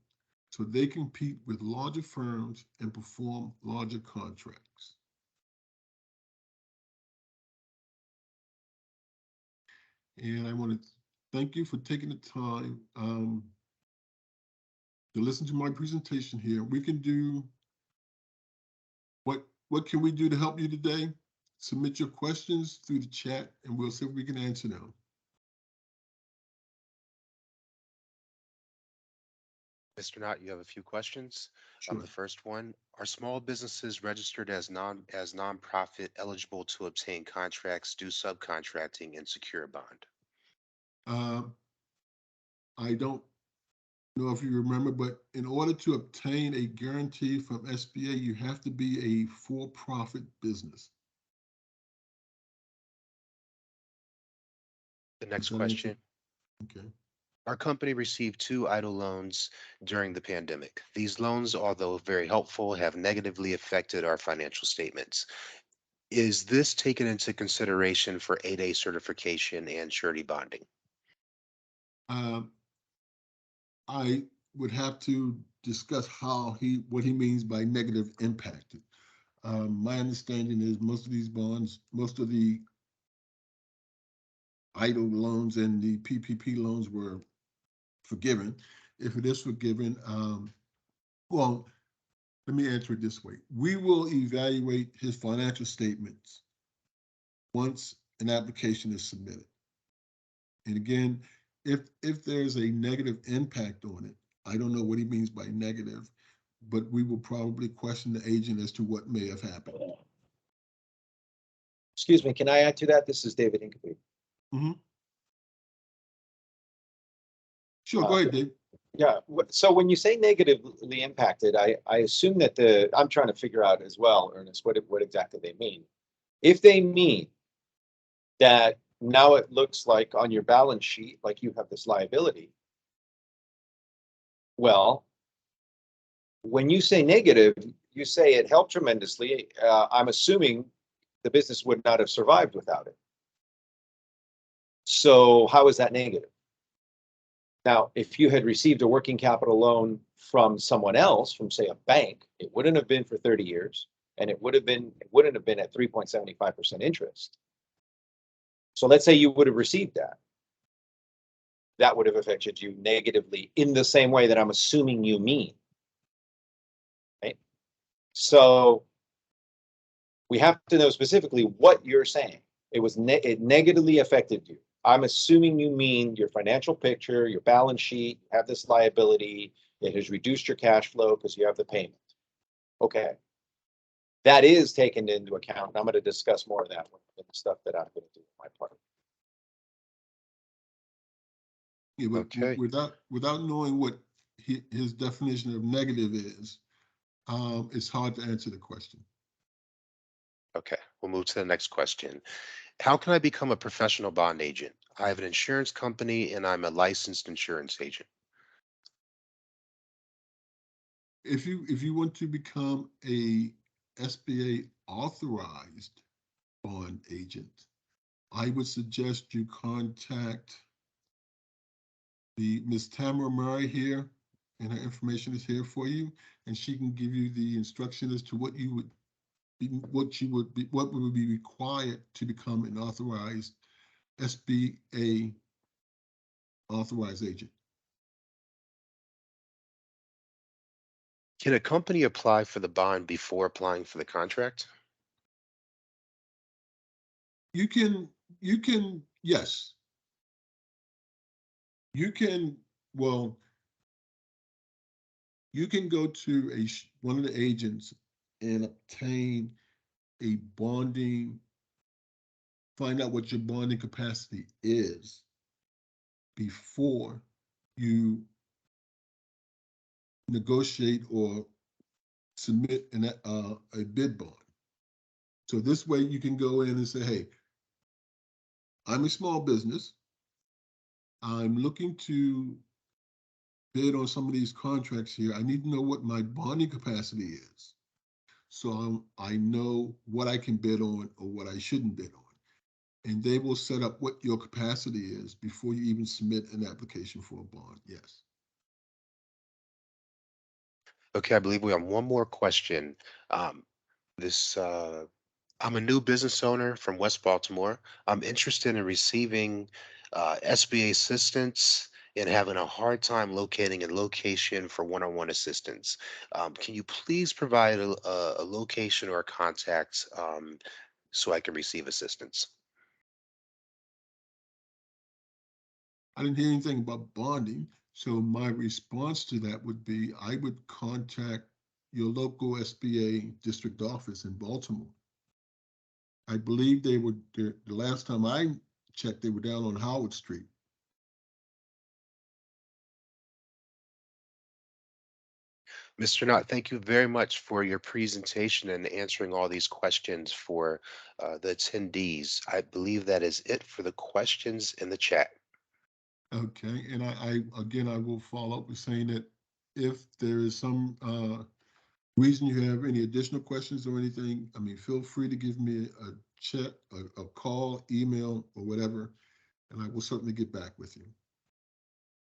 so they compete with larger firms and perform larger contracts. And I want to thank you for taking the time to listen to my presentation here. We can do, what can we do to help you today? Submit your questions through the chat and we'll see if we can answer them. Mr. Knott, you have a few questions. Sure. The first one, are small businesses registered as nonprofit eligible to obtain contracts, do subcontracting, and secure a bond? I don't know if you remember, but in order to obtain a guarantee from SBA, you have to be a for-profit business. The next Does that answer? question. Okay. Our company received 2 EIDL loans during the pandemic. These loans, although very helpful, have negatively affected our financial statements. Is this taken into consideration for 8A certification and surety bonding? I would have to discuss what he means by negative impacted. My understanding is most of these bonds, most of the EIDL loans and the PPP loans were forgiven. If it is forgiven, well, Let me answer it this way. We will evaluate his financial statements once an application is submitted. And again, if there's a negative impact on it, I don't know what he means by negative, but we will probably question the agent as to what may have happened. Excuse me, can I add to that? This is David Hincapie. Sure, go ahead, Dave. Yeah, so when you say negatively impacted, I assume that I'm trying to figure out as well, Ernest, what exactly they mean. If they mean that now it looks like on your balance sheet, like you have this liability, well, when you say negative, you say it helped tremendously. I'm assuming the business would not have survived without it. So how is that negative? Now, if you had received a working capital loan from someone else, from say a bank, it wouldn't have been for 30 years, and it wouldn't have been at 3.75% interest. So let's say you would have received that. That would have affected you negatively in the same way that I'm assuming you mean. Right? So we have to know specifically what you're saying. It negatively affected you. I'm assuming you mean your financial picture, your balance sheet, you have this liability, it has reduced your cash flow because you have the payment. Okay. That is taken into account. I'm going to discuss more of that in the stuff that I'm going to do with my part. Yeah, but Okay. without knowing what his definition of negative is, it's hard to answer the question. Okay, we'll move to the next question. How can I become a professional bond agent? I have an insurance company and I'm a licensed insurance agent. If you want to become a SBA authorized bond agent, I would suggest you contact the Ms. Tamara Murray here, and her information is here for you, and she can give you the instruction as to what would be required to become an authorized SBA authorized agent. Can a company apply for the bond before applying for the contract? You can, yes. You can, well, you can go to one of the agents and obtain a bonding, find out what your bonding capacity is before you negotiate or submit a bid bond. So this way you can go in and say, hey, I'm a small business. I'm looking to bid on some of these contracts here. I need to know what my bonding capacity is. So I know what I can bid on or what I shouldn't bid on. And they will set up what your capacity is before you even submit an application for a bond. Yes. Okay, I believe we have one more question. Um, I'm a new business owner from West Baltimore. I'm interested in receiving SBA assistance and having a hard time locating a location for one-on-one assistance. Can you please provide a location or a contact so I can receive assistance? I didn't hear anything about bonding. So my response to that would be, I would contact your local SBA district office in Baltimore. I believe they would, the last time I checked, they were down on Howard Street. Mr. Knott, thank you very much for your presentation and answering all these questions for the attendees. I believe that is it for the questions in the chat. Okay, and again, I will follow up with saying that if there is some reason you have any additional questions or anything, I mean, feel free to give me a chat, a call, email, or whatever, and I will certainly get back with you.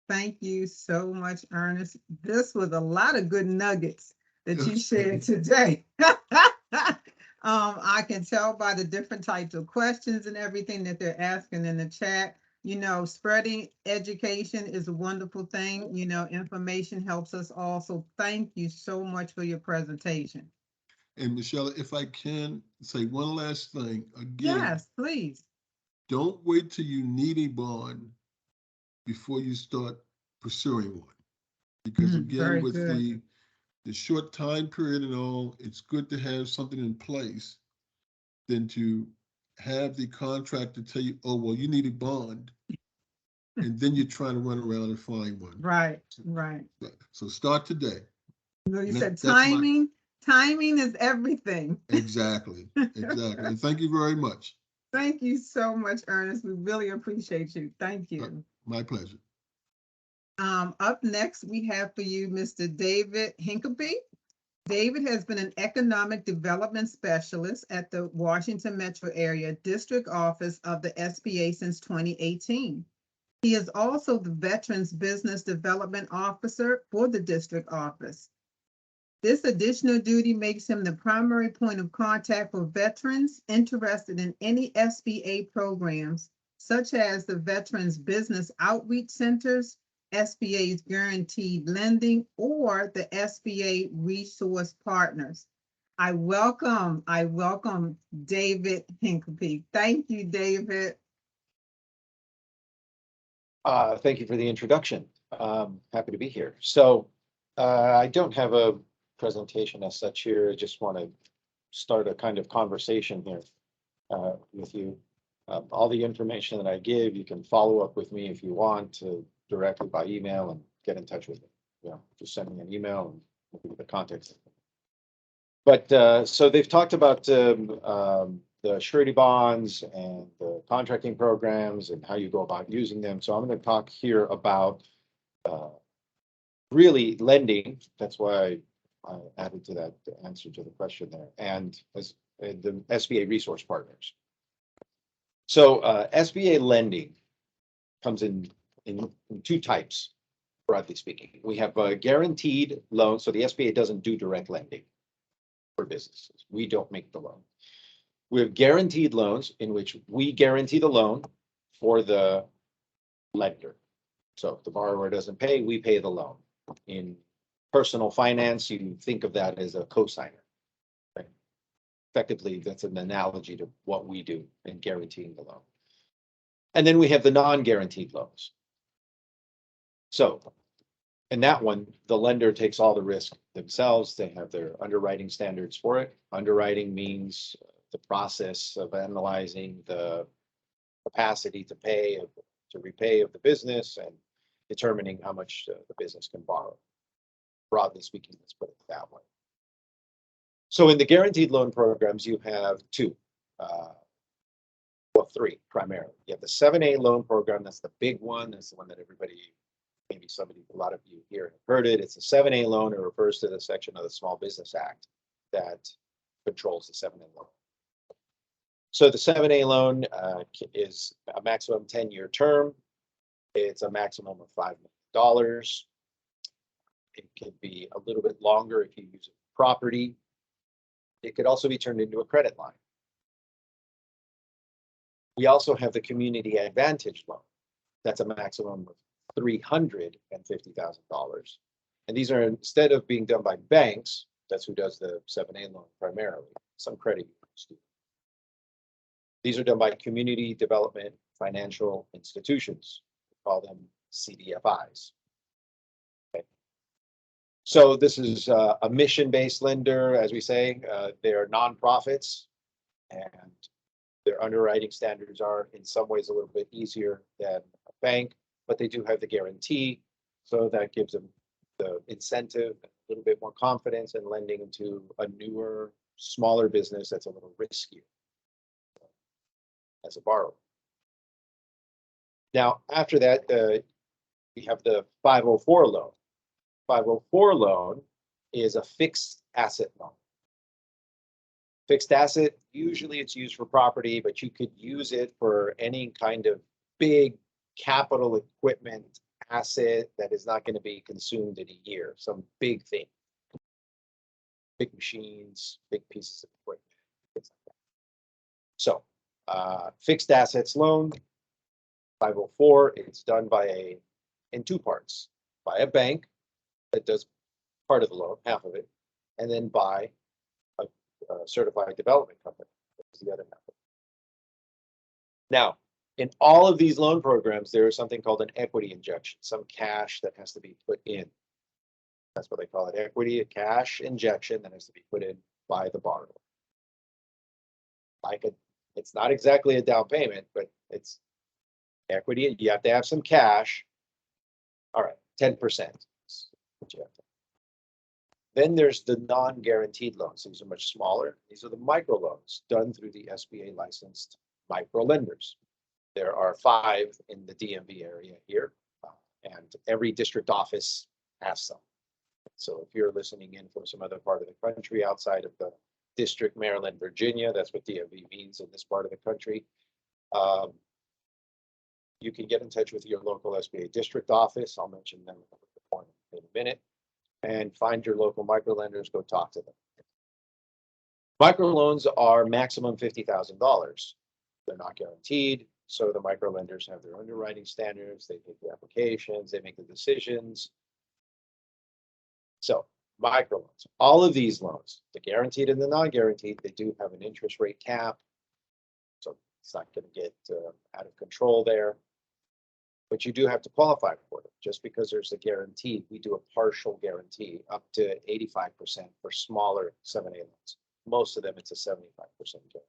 Thank you so much, Ernest. This was a lot of good nuggets that you shared today. I can tell by the different types of questions and everything that they're asking in the chat. Spreading education is a wonderful thing. Information helps us all. So thank you so much for your presentation. And Michelle, if I can say one last thing, again, Yes, please. don't wait till you need a bond before you start pursuing one. Because again, Very with good. the short time period and all, it's good to have something in place than to have the contractor tell you, oh, well, you need a bond. And then you're trying to run around and find one. Right, right. So start today. So you And said that's my- timing is everything. Exactly, exactly. And thank you very much. Thank you so much, Ernest. We really appreciate you. Thank you. My pleasure. Up next, we have for you Mr. David Hincapie. David has been an economic development specialist at the Washington Metro Area District Office of the SBA since 2018. He is also the Veterans Business Development Officer for the district office. This additional duty makes him the primary point of contact for veterans interested in any SBA programs, such as the Veterans Business Outreach Centers, SBA's Guaranteed Lending, or the SBA Resource Partners. I welcome David Hincapie. Thank you, David. Thank you for the introduction. Happy to be here. So I don't have a presentation as such here. I just want to start a kind of conversation here with you. All the information that I give, you can follow up with me if you want to directly by email and get in touch with me. Just send me an email and we'll give you the context. But so they've talked about the surety bonds and the contracting programs and how you go about using them. So I'm going to talk here about really lending. That's why I added to that the answer to the question there, and as the SBA resource partners. So SBA lending comes in two types, broadly speaking. We have a guaranteed loan. So the SBA doesn't do direct lending for businesses. We don't make the loan. We have guaranteed loans in which we guarantee the loan for the lender. So if the borrower doesn't pay, we pay the loan. In personal finance, you think of that as a cosigner. Right? Effectively, that's an analogy to what we do in guaranteeing the loan. And then we have the non-guaranteed loans. So in that one, the lender takes all the risk themselves. They have their underwriting standards for it. Underwriting means the process of analyzing the capacity to pay, to repay of the business and determining how much the business can borrow. Broadly speaking, let's put it that way. So in the guaranteed loan programs, you have two, well, three primarily. You have the 7A loan program. That's the big one. That's the one that everybody, maybe a lot of you here have heard it. It's a 7A loan. It refers to the section of the Small Business Act that controls the 7A loan. So the 7A loan is a maximum 10-year term. It's a maximum of $5 million. It could be a little bit longer if you use it for property. It could also be turned into a credit line. We also have the Community Advantage loan. That's a maximum of $350,000. And these are, instead of being done by banks, that's who does the 7A loan primarily, some credit unions do. These are done by community development financial institutions. We call them CDFIs. Okay. So this is a mission-based lender, as we say. They're nonprofits, and their underwriting standards are in some ways a little bit easier than a bank, but they do have the guarantee. So that gives them the incentive, a little bit more confidence in lending into a newer, smaller business that's a little riskier as a borrower. Now, after that, we have the 504 loan. 504 loan is a fixed asset loan. Fixed asset, usually it's used for property, but you could use it for any kind of big capital equipment asset that is not going to be consumed in a year, some big thing. Big machines, big pieces of equipment, things like that. So, fixed assets loan, 504, it's done in two parts, by a bank that does part of the loan, half of it, and then by a certified development company, that's the other half. Now, in all of these loan programs, there is something called an equity injection, some cash that has to be put in. That's what they call it, equity, a cash injection that has to be put in by the borrower. It's not exactly a down payment, but it's equity. You have to have some cash. All right, 10%. Then there's the non-guaranteed loans. These are much smaller. These are the micro loans done through the SBA licensed micro lenders. There are 5 in the DMV area here, and every district office has some. So if you're listening in from some other part of the country outside of the district, Maryland, Virginia, that's what DMV means in this part of the country. You can get in touch with your local SBA district office. I'll mention them in a minute, and find your local microlenders, go talk to them. Microloans are maximum $50,000. They're not guaranteed, so the microlenders have their underwriting standards, they take the applications, they make the decisions. So microloans, all of these loans, the guaranteed and the non-guaranteed, they do have an interest rate cap. So it's not going to get out of control there. But you do have to qualify for it. Just because there's a guarantee, we do a partial guarantee up to 85% for smaller 7A loans. Most of them, it's a 75% guarantee.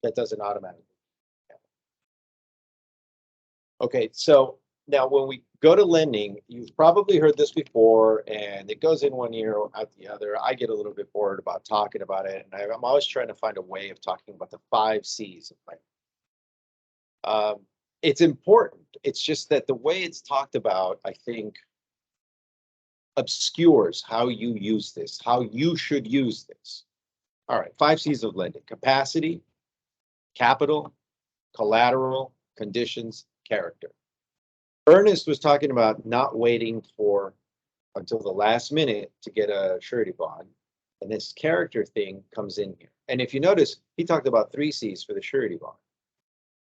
That doesn't automatically happen. Okay, so now when we go to lending, you've probably heard this before, and it goes in one ear out the other. I get a little bit bored about talking about it, and I'm always trying to find a way of talking about the 5 C's of lending. It's important. It's just that the way it's talked about, I think, obscures how you use this, how you should use this. All right, 5 C's of lending: capacity, capital, collateral, conditions, character. Ernest was talking about not waiting until the last minute to get a surety bond. And this character thing comes in here. And if you notice, he talked about 3 C's for the surety bond.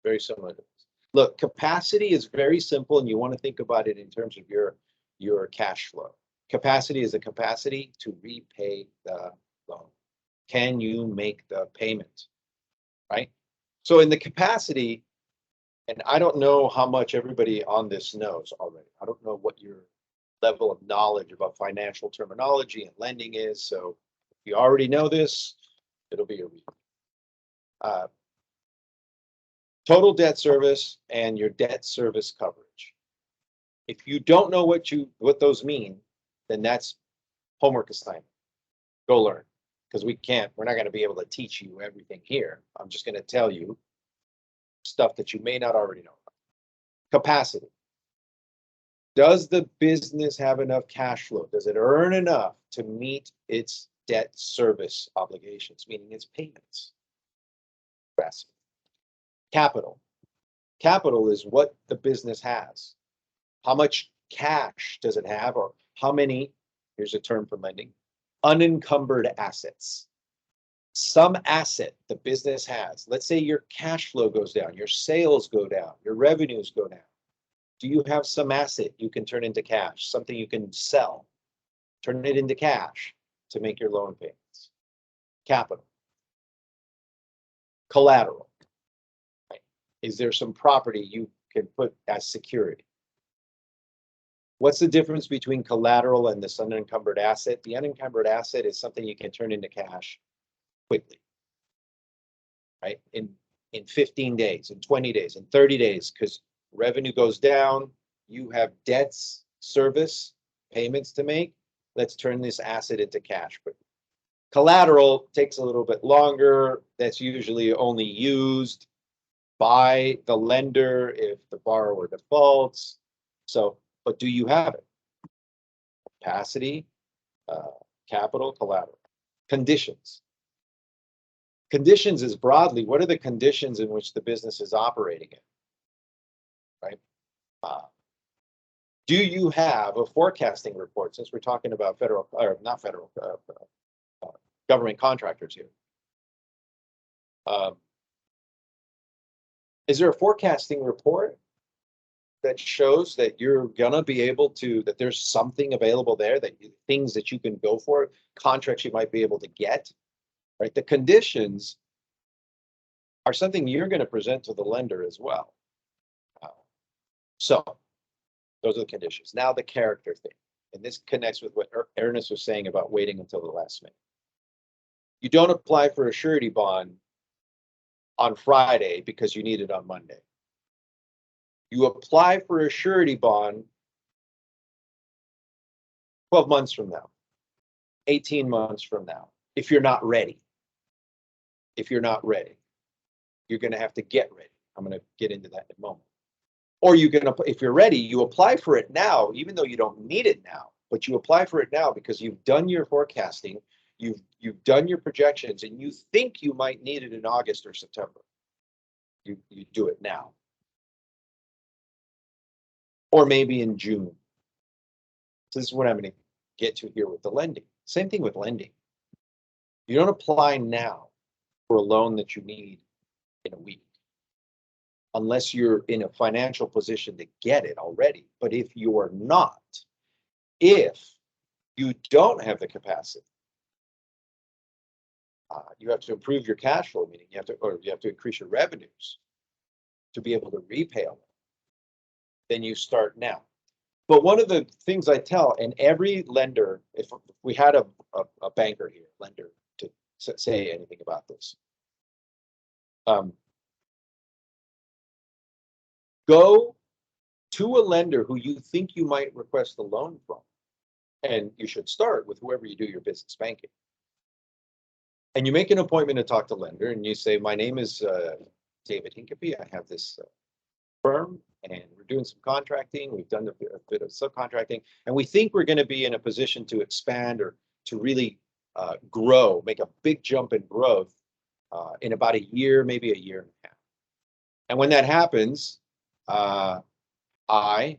Very similar to this. Look, capacity is very simple, and you want to think about it in terms of your cash flow. Capacity is the capacity to repay the loan. Can you make the payment? Right? So in the capacity, and I don't know how much everybody on this knows already. I don't know what your level of knowledge about financial terminology and lending is. So if you already know this, it'll be a read. Total debt service and your debt service coverage. If you don't know what those mean, then that's homework assignment. Go learn, because we're not going to be able to teach you everything here. I'm just going to tell you stuff that you may not already know. Capacity. Does the business have enough cash flow? Does it earn enough to meet its debt service obligations, meaning its payments? Capacity. Capital. Capital is what the business has. How much cash does it have, or how many, here's a term for lending, unencumbered assets. Some asset the business has. Let's say your cash flow goes down, your sales go down, your revenues go down. Do you have some asset you can turn into cash, something you can sell, turn it into cash to make your loan payments? Capital. Collateral. Right? Is there some property you can put as security? What's the difference between collateral and this unencumbered asset? The unencumbered asset is something you can turn into cash quickly, right? In 15 days, in 20 days, in 30 days, because revenue goes down, you have debts, service, payments to make. Let's turn this asset into cash. But collateral takes a little bit longer. That's usually only used by the lender if the borrower defaults. So, but do you have it? Capacity, capital, collateral. Conditions. Conditions is broadly, what are the conditions in which the business is operating in? Right? Do you have a forecasting report, since we're talking about federal, or not federal, government contractors here? Is there a forecasting report that shows that you're gonna be able to, that there's something available there, that things that you can go for, contracts you might be able to get, right? The conditions are something you're gonna present to the lender as well. So those are the conditions. Now the character thing, and this connects with what Ernest was saying about waiting until the last minute. You don't apply for a surety bond on Friday because you need it on Monday. You apply for a surety bond 12 months from now, 18 months from now, if you're not ready. If you're not ready, you're going to have to get ready. I'm going to get into that in a moment. Or you can, if you're ready, you apply for it now, even though you don't need it now, but you apply for it now because you've done your forecasting, you've done your projections, and you think you might need it in August or September. You do it now. Or maybe in June. So this is what I'm going to get to here with the lending. Same thing with lending. You don't apply now for a loan that you need in a week, unless you're in a financial position to get it already. But if you're not, if you don't have the capacity, you have to improve your cash flow, meaning you have to increase your revenues to be able to repay them. Then you start now. But one of the things I tell, and every lender, if we had a banker here, lender, to say anything about this, go to a lender who you think you might request a loan from. And you should start with whoever you do your business banking. And you make an appointment to talk to lender, and you say, my name is David Hincapie. I have this firm, and we're doing some contracting. We've done a bit of subcontracting, and we think we're going to be in a position to expand or to really grow, make a big jump in growth in about a year, maybe a year and a half. And when that happens, I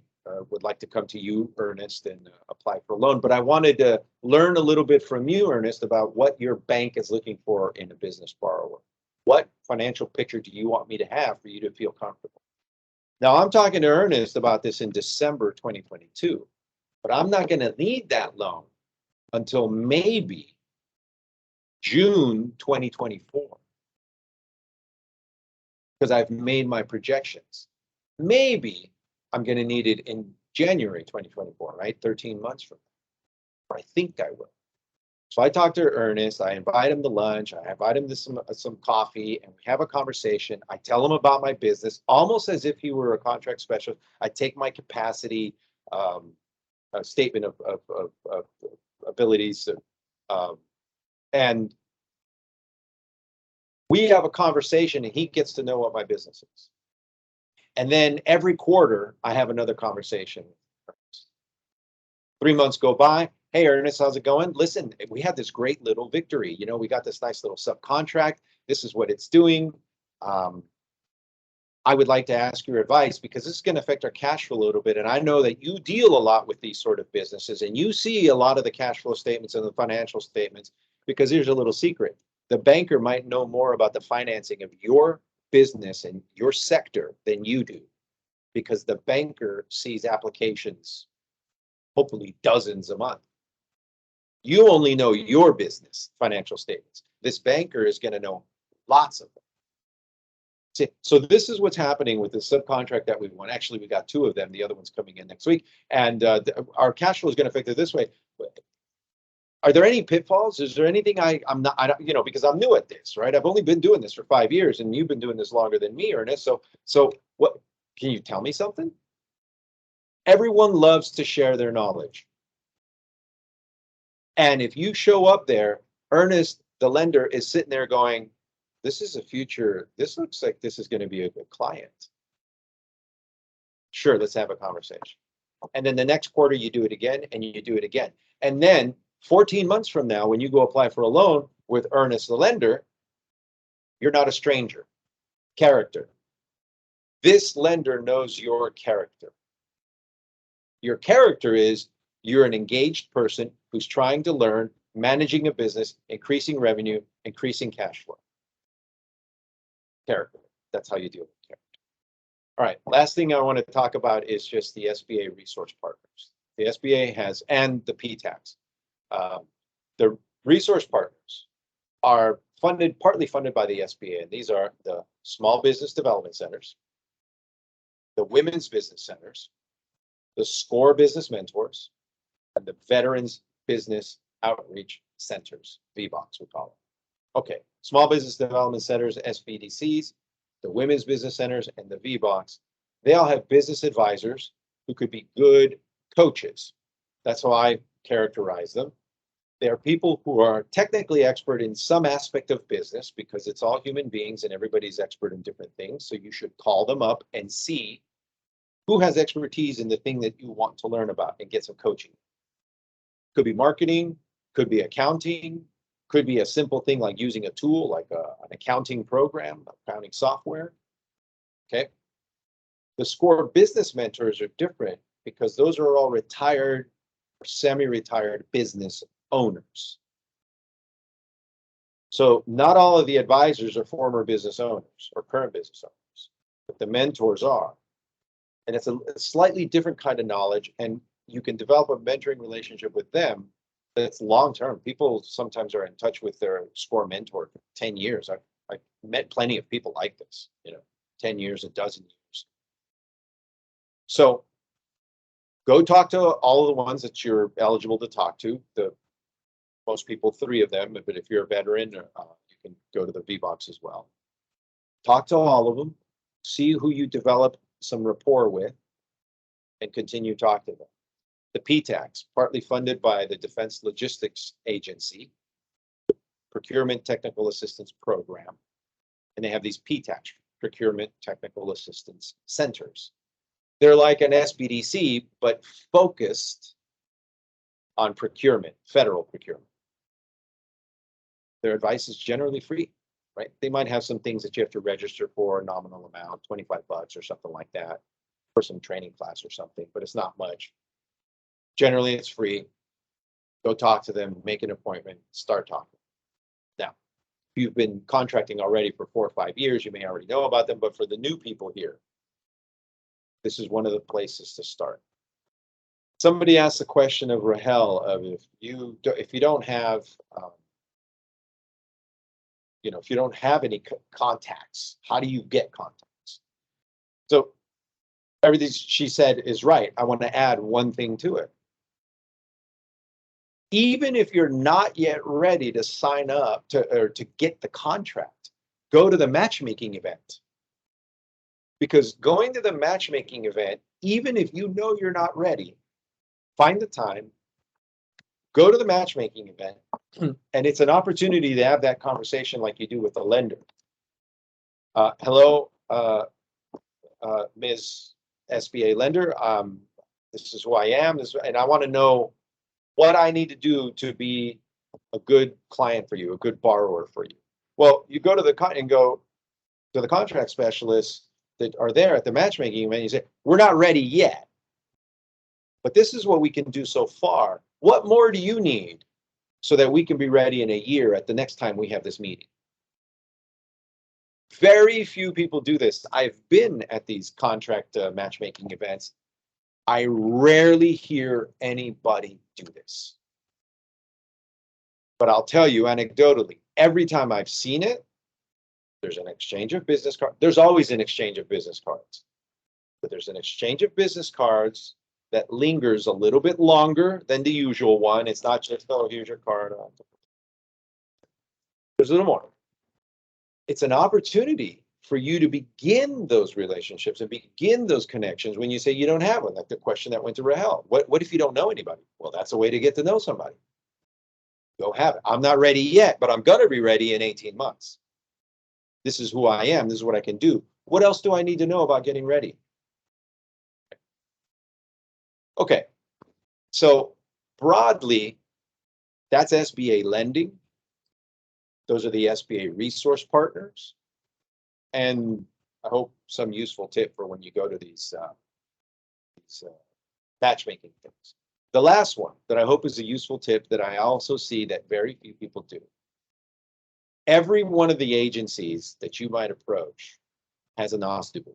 would like to come to you, Earnest, and apply for a loan. But I wanted to learn a little bit from you, Earnest, about what your bank is looking for in a business borrower. What financial picture do you want me to have for you to feel comfortable? Now, I'm talking to Earnest about this in December 2022, but I'm not going to need that loan until maybe June 2024, because I've made my projections. Maybe I'm going to need it in January 2024, right? 13 months from now. Or I think I will. So I talk to Ernest, I invite him to lunch, I invite him to some coffee, and we have a conversation. I tell him about my business, almost as if he were a contract specialist. I take my capacity statement of abilities, and we have a conversation, and he gets to know what my business is. And then every quarter, I have another conversation. 3 months go by. Hey, Ernest, how's it going? Listen, we had this great little victory. You know, we got this nice little subcontract. This is what it's doing. I would like to ask your advice because this is going to affect our cash flow a little bit. And I know that you deal a lot with these sort of businesses, and you see a lot of the cash flow statements and the financial statements, because here's a little secret. The banker might know more about the financing of your business and your sector than you do, because the banker sees applications, hopefully dozens a month. You only know your business financial statements. This banker is going to know lots of them. See, so this is what's happening with the subcontract that we won. Actually, we got 2 of them. The other one's coming in next week. And our cash flow is going to affect it this way. Are there any pitfalls? Is there anything I'm not, because I'm new at this, right? I've only been doing this for 5 years, and you've been doing this longer than me, Ernest. So what, can you tell me something? Everyone loves to share their knowledge. And if you show up there, Ernest, the lender, is sitting there going, this is a future, this looks like this is going to be a good client. Sure, let's have a conversation. And then the next quarter, you do it again, and you do it again. And then 14 months from now, when you go apply for a loan with Earnest, the lender, you're not a stranger. Character. This lender knows your character. Your character is you're an engaged person who's trying to learn, managing a business, increasing revenue, increasing cash flow. Character. That's how you deal with character. All right, last thing I want to talk about is just the SBA resource partners. The SBA has, and the PTACs. The resource partners are funded, partly funded by the SBA, and these are the small business development centers, the women's business centers, the SCORE business mentors, and the veterans business outreach centers, VBOCs we call them. Okay, small business development centers, SBDCs, the women's business centers, and the VBOCs, they all have business advisors who could be good coaches. That's how I characterize them. They are people who are technically expert in some aspect of business because it's all human beings and everybody's expert in different things. So you should call them up and see who has expertise in the thing that you want to learn about and get some coaching. Could be marketing, could be accounting, could be a simple thing like using a tool like an accounting program, accounting software. Okay. The SCORE business mentors are different because those are all retired or semi-retired business owners. So not all of the advisors are former business owners or current business owners, but the mentors are. And it's a slightly different kind of knowledge, and you can develop a mentoring relationship with them that's long-term. People sometimes are in touch with their SCORE mentor for 10 years. I've met plenty of people like this, 10 years, a dozen years. So go talk to all of the ones that you're eligible to talk to. Most people, 3 of them, but if you're a veteran, you can go to the VBOCs as well. Talk to all of them, see who you develop some rapport with, and continue talking to them. The PTACs, partly funded by the Defense Logistics Agency, Procurement Technical Assistance Program, and they have these PTACs, Procurement Technical Assistance Centers. They're like an SBDC, but focused on procurement, federal procurement. Their advice is generally free, right? They might have some things that you have to register for, a nominal amount, $25 or something like that, for some training class or something, but it's not much. Generally, it's free. Go talk to them, make an appointment, start talking. Now, if you've been contracting already for 4 or 5 years, you may already know about them, but for the new people here, this is one of the places to start. Somebody asked the question of Rahel of if you don't have if you don't have any contacts, how do you get contacts? So everything she said is right. I want to add one thing to it. Even if you're not yet ready to sign up to get the contract, go to the matchmaking event. Because going to the matchmaking event, even if you know you're not ready, find the time, go to the matchmaking event, and it's an opportunity to have that conversation like you do with the lender. Hello, Ms. SBA lender. This is who I am, and I want to know what I need to do to be a good client for you, a good borrower for you. Well, you go to the contract specialists that are there at the matchmaking event. You say, we're not ready yet, but this is what we can do so far. What more do you need so that we can be ready in a year at the next time we have this meeting? Very few people do this. I've been at these contract matchmaking events. I rarely hear anybody do this. But I'll tell you anecdotally, every time I've seen it, there's an exchange of business cards. There's always an exchange of business cards. But there's an exchange of business cards that lingers a little bit longer than the usual one. It's not just, oh, here's your card. There's a little more. It's an opportunity for you to begin those relationships and begin those connections when you say you don't have one. Like the question that went to Rahel. What if you don't know anybody? Well, that's a way to get to know somebody. Go have it. I'm not ready yet, but I'm going to be ready in 18 months. This is who I am. This is what I can do. What else do I need to know about getting ready? Okay. So broadly, that's SBA lending. Those are the SBA resource partners. And I hope some useful tip for when you go to these matchmaking things. The last one that I hope is a useful tip that I also see that very few people do. Every one of the agencies that you might approach has an OSDU.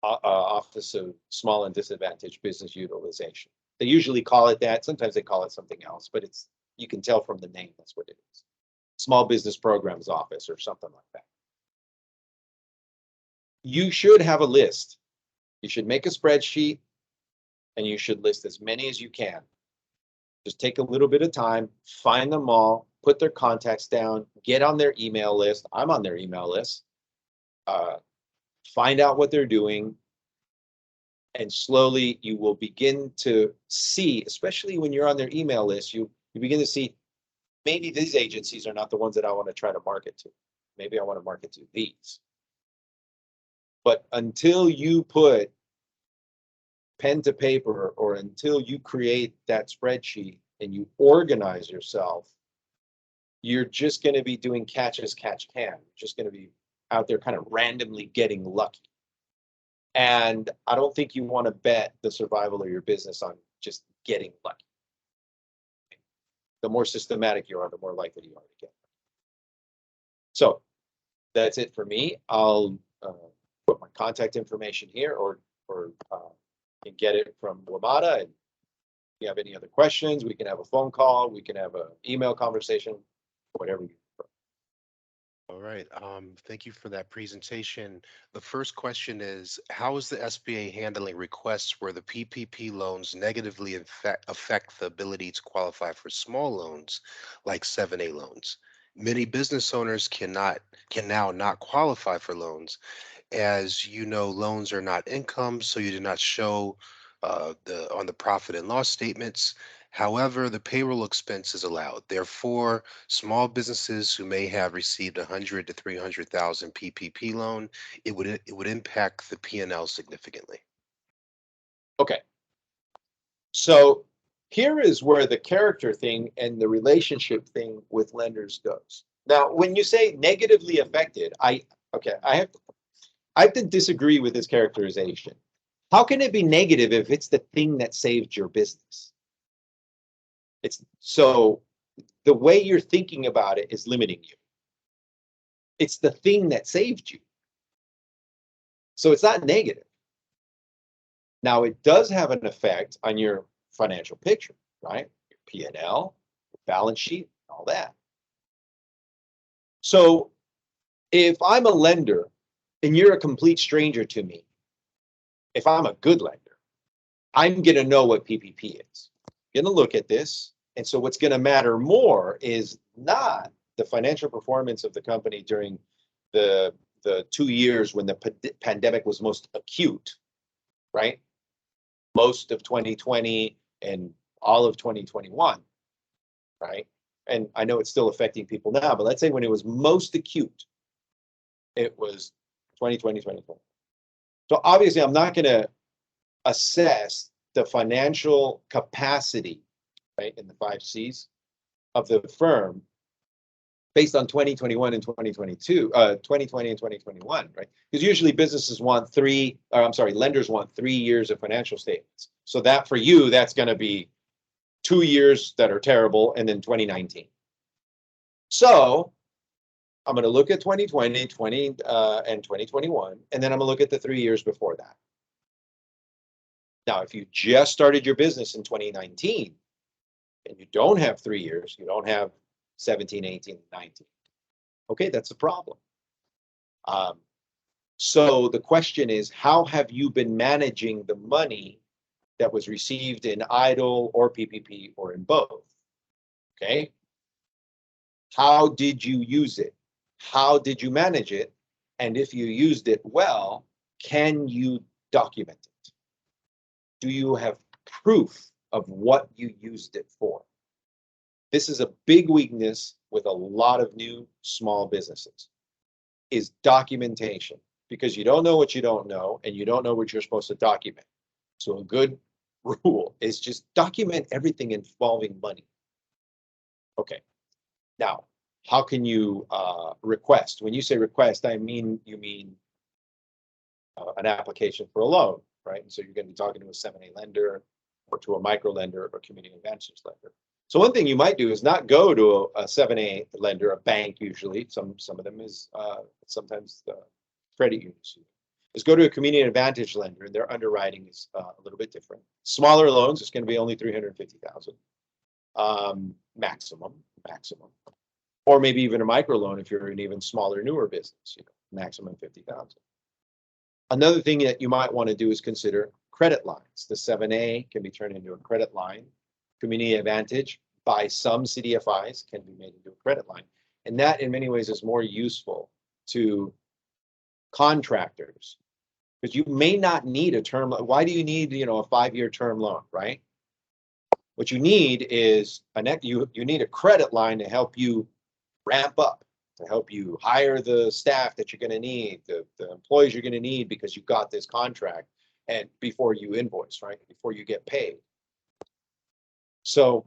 Office of Small and Disadvantaged Business Utilization. They usually call it that. Sometimes they call it something else, but it's, you can tell from the name, that's what it is. Small Business Programs Office or something like that. You should have a list. You should make a spreadsheet and you should list as many as you can. Just take a little bit of time, find them all, put their contacts down, get on their email list. I'm on their email list. Find out what they're doing. And slowly you will begin to see, especially when you're on their email list, you begin to see maybe these agencies are not the ones that I want to try to market to. Maybe I want to market to these. But until you put pen to paper or until you create that spreadsheet and you organize yourself, you're just going to be doing catch as catch can. You're just going to be out there kind of randomly getting lucky. And I don't think you want to bet the survival of your business on just getting lucky. The more systematic you are, the more likely you are to get. So that's it for me. I'll put my contact information here, or you can get it from WMATA. And if you have any other questions, we can have a phone call, we can have an email conversation, whatever you prefer. All right, thank you for that presentation. The first question is, how is the SBA handling requests where the PPP loans negatively affect the ability to qualify for small loans like 7A loans? Many business owners can now not qualify for loans. As you know, loans are not income, so you do not show on the profit and loss statements. However, the payroll expense is allowed. Therefore, small businesses who may have received 100 to 300,000 PPP loan, it would impact the P&L significantly. Okay. So here is where the character thing and the relationship thing with lenders goes. Now, when you say negatively affected, I have to disagree with this characterization. How can it be negative if it's the thing that saved your business? It's so the way you're thinking about it is limiting you. It's the thing that saved you. So it's not negative. Now, it does have an effect on your financial picture, right? Your P&L, your balance sheet, all that. So if I'm a lender and you're a complete stranger to me, if I'm a good lender, I'm going to know what PPP is. I'm going to look at this. And so what's going to matter more is not the financial performance of the company during the 2 years when the pandemic was most acute, right? Most of 2020 and all of 2021, right? And I know it's still affecting people now, but let's say when it was most acute, it was 2020, 2020. So obviously I'm not going to assess the financial capacity, right, in the 5 C's of the firm based on 2021 and 2022, 2020 and 2021, right? Because usually businesses want lenders want 3 years of financial statements. So that for you, that's going to be 2 years that are terrible and then 2019. So I'm going to look at 2020, and 2021, and then I'm going to look at the 3 years before that. Now, if you just started your business in 2019 and you don't have 3 years, you don't have 17, 18, 19. Okay, that's a problem. So the question is, how have you been managing the money that was received in EIDL or PPP or in both? Okay. How did you use it? How did you manage it? And if you used it well, can you document it? Do you have proof of what you used it for? This is a big weakness with a lot of new small businesses, is documentation, because you don't know what you don't know and you don't know what you're supposed to document. So a good rule is just document everything involving money. Okay. Now, how can you request? When you say request, you mean an application for a loan, right? And so you're going to be talking to a 7A lender or to a micro lender or community advantages lender. So one thing you might do is not go to a 7A lender, a bank usually. Some of them is sometimes the credit unions. is go to a community advantage lender, and their underwriting is a little bit different. Smaller loans, it's going to be only 350,000 maximum, or maybe even a micro loan if you're an even smaller, newer business, maximum 50,000. Another thing that you might want to do is consider credit lines. The 7A can be turned into a credit line. Community advantage by some CDFIs can be made into a credit line. And that in many ways is more useful to contractors, because you may not need a term. Why do you need, a 5-year term loan, right? What you need is you need a credit line to help you ramp up, to help you hire the staff that you're going to need, the employees you're going to need, because you've got this contract, and before you invoice, right? Before you get paid. So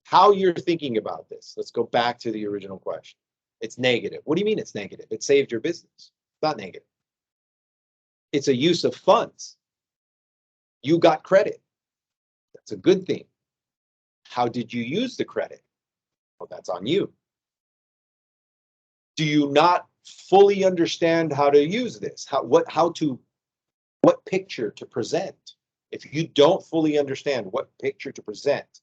how you're thinking about this, let's go back to the original question. It's negative. What do you mean it's negative? It saved your business. It's not negative. It's a use of funds. You got credit. That's a good thing. How did you use the credit? Well, that's on you. Do you not fully understand how to use this? What picture to present? If you don't fully understand what picture to present,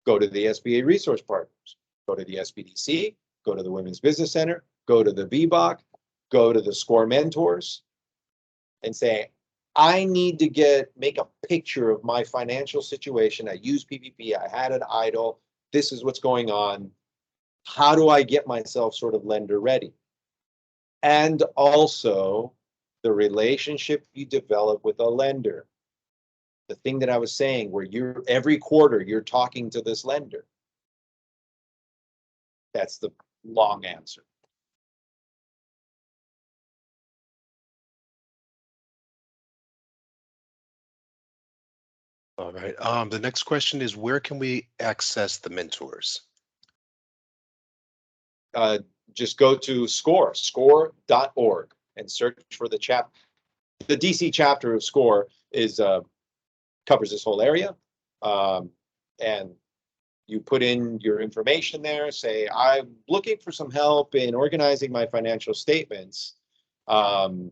go to the SBA Resource Partners, go to the SBDC, go to the Women's Business Center, go to the VBOC, go to the SCORE Mentors, and say, I need to make a picture of my financial situation. I use PPP, I had an idle, this is what's going on. How do I get myself sort of lender ready? And also the relationship you develop with a lender. The thing that I was saying, where every quarter you're talking to this lender. That's the long answer. All right. The next question is, where can we access the mentors? Just go to score.org and search for the DC chapter of SCORE covers this whole area. And you put in your information there, say, I'm looking for some help in organizing my financial statements. I'm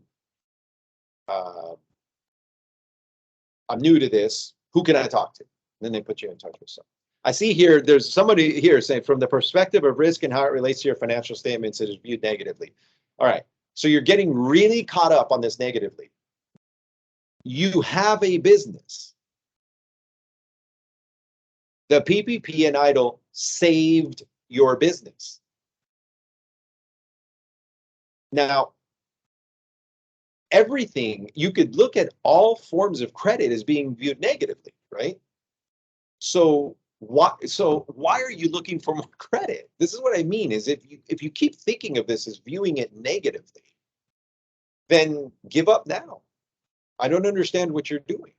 new to this. Who can I talk to? And then they put you in touch with someone. I see here, there's somebody here saying, from the perspective of risk and how it relates to your financial statements, it is viewed negatively. All right, so you're getting really caught up on this negatively. You have a business. The PPP and EIDL saved your business. Now, everything, you could look at all forms of credit as being viewed negatively, right? So why are you looking for more credit? This is what I mean, is if you keep thinking of this as viewing it negatively, then give up now. I don't understand what you're doing.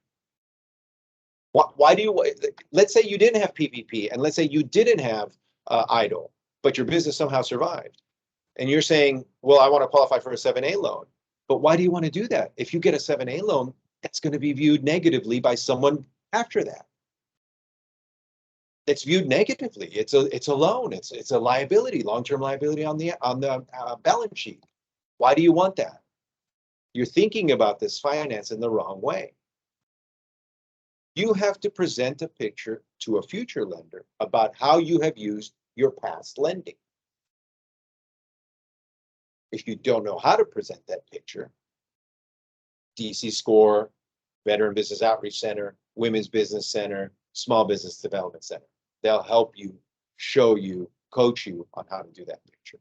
Why do you, let's say you didn't have PPP, and let's say you didn't have EIDL, but your business somehow survived. And you're saying, well, I want to qualify for a 7A loan. But why do you want to do that? If you get a 7A loan, that's going to be viewed negatively by someone after that. It's viewed negatively. It's a loan. It's a liability, long-term liability on the balance sheet. Why do you want that? You're thinking about this finance in the wrong way. You have to present a picture to a future lender about how you have used your past lending. If you don't know how to present that picture, DC SCORE, Veteran Business Outreach Center, Women's Business Center, Small Business Development Center. They'll help you, show you, coach you on how to do that picture.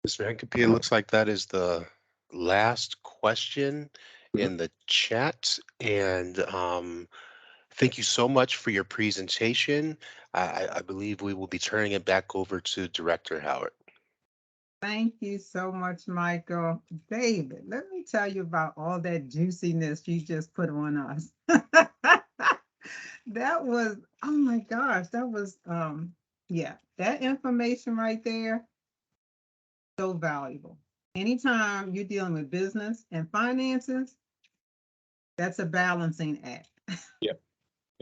Mr. Hincapie, it looks like that is the last question in the chat. And thank you so much for your presentation. I believe we will be turning it back over to Director Howard. Thank you so much, Michael. David, let me tell you about all that juiciness you just put on us. That was, oh my gosh, that was, yeah, that information right there, so valuable. Anytime you're dealing with business and finances, that's a balancing act. Yep.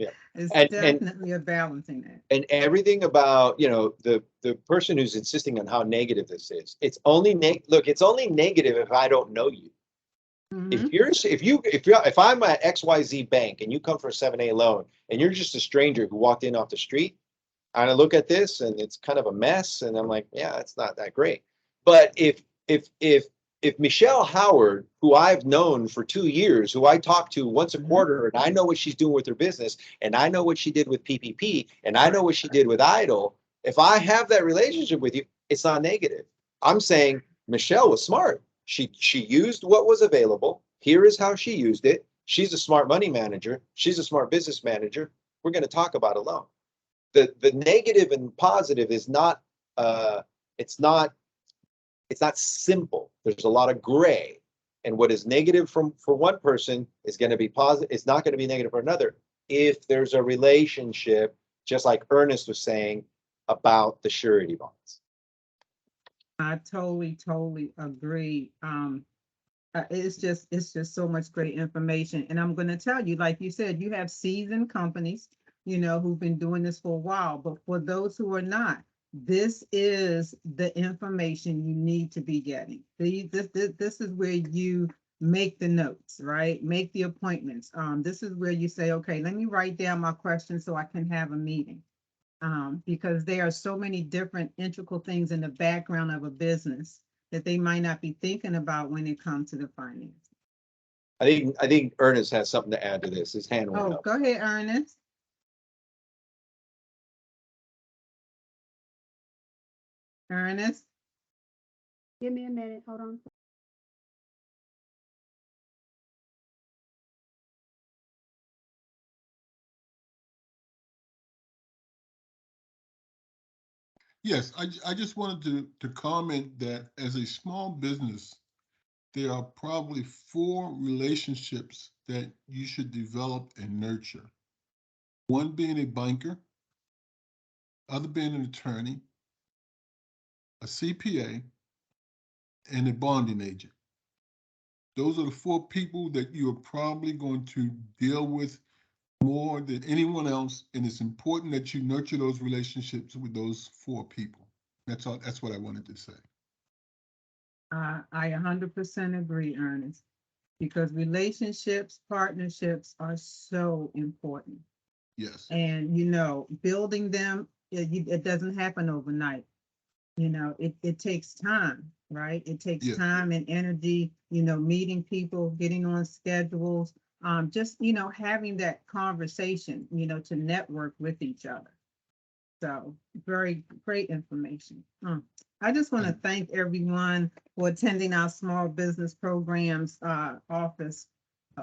Yeah. It's And- definitely a balancing act. And everything about, the person who's insisting on how negative this is, it's only look, it's only negative if I don't know you. Mhm. If I'm at XYZ bank and you come for a 7A loan and you're just a stranger who walked in off the street, and I look at this and it's kind of a mess and I'm like, yeah, it's not that great. But if Michelle Howard, who I've known for 2 years, who I talk to once a quarter, and I know what she's doing with her business, and I know what she did with PPP, and I know what she did with Idle, if I have that relationship with you, it's not negative. I'm saying Michelle was smart. She used what was available. Here is how she used it. She's a smart money manager. She's a smart business manager. We're going to talk about a loan. The negative and positive is not it's not simple. There's a lot of gray. And what is negative for one person is going to be positive. It's not going to be negative for another if there's a relationship, just like Earnest was saying about the surety bonds. I totally agree. It's just so much great information. And I'm going to tell you, like you said, you have seasoned companies, who've been doing this for a while. But for those who are not, this is the information you need to be getting. This is where you make the notes, right? Make the appointments. This is where you say, okay, let me write down my questions so I can have a meeting. Because there are so many different integral things in the background of a business that they might not be thinking about when it comes to the finance. I think Ernest has something to add to this. His hand went Oh, up. go ahead, Ernest. Ernest, Give me a minute, hold on. Yes, I just wanted to comment that as a small business, there are probably 4 relationships that you should develop and nurture. One being a banker, other being an attorney, a CPA, and a bonding agent. Those are the 4 people that you are probably going to deal with more than anyone else, and it's important that you nurture those relationships with those 4 people. That's all. That's what I wanted to say. I 100% agree, Ernest, because relationships, partnerships are so important. Yes. And, building them, it doesn't happen overnight. It takes time, right? It takes Yeah. time and energy, meeting people, getting on schedules, just, having that conversation, to network with each other. So very great information. I just want to thank everyone for attending our small business programs office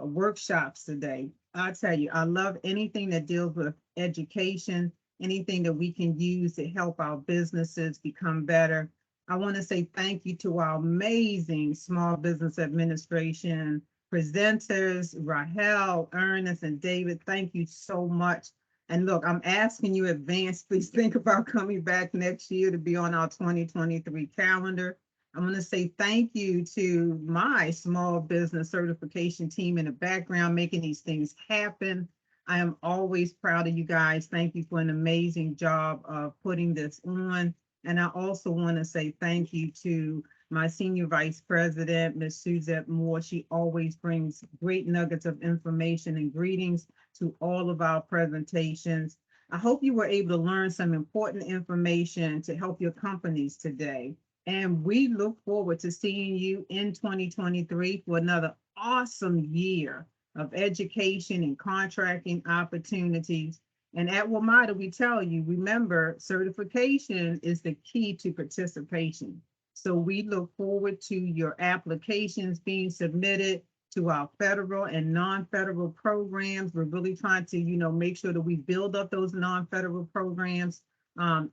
workshops today. I tell you, I love anything that deals with education, anything that we can use to help our businesses become better. I want to say thank you to our amazing Small Business Administration presenters, Rahel, Ernest, and David. Thank you so much. And look, I'm asking you advance, please think about coming back next year to be on our 2023 calendar. I want to say thank you to my small business certification team in the background, making these things happen. I am always proud of you guys. Thank you for an amazing job of putting this on. And I also want to say thank you to my Senior Vice President, Ms. Suzette Moore. She always brings great nuggets of information and greetings to all of our presentations. I hope you were able to learn some important information to help your companies today. And we look forward to seeing you in 2023 for another awesome year of education and contracting opportunities. And at WMATA, we tell you, remember, certification is the key to participation. So we look forward to your applications being submitted to our federal and non-federal programs. We're really trying to, make sure that we build up those non-federal programs.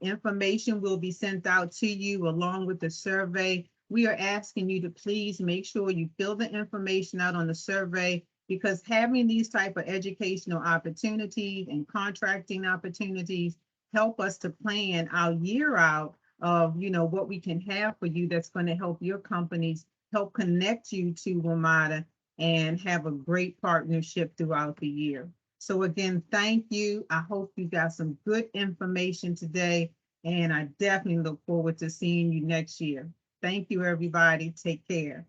Information will be sent out to you along with the survey. We are asking you to please make sure you fill the information out on the survey, because having these type of educational opportunities and contracting opportunities help us to plan our year out of, what we can have for you that's going to help your companies, help connect you to WMATA, and have a great partnership throughout the year. So again, thank you. I hope you got some good information today, and I definitely look forward to seeing you next year. Thank you, everybody. Take care.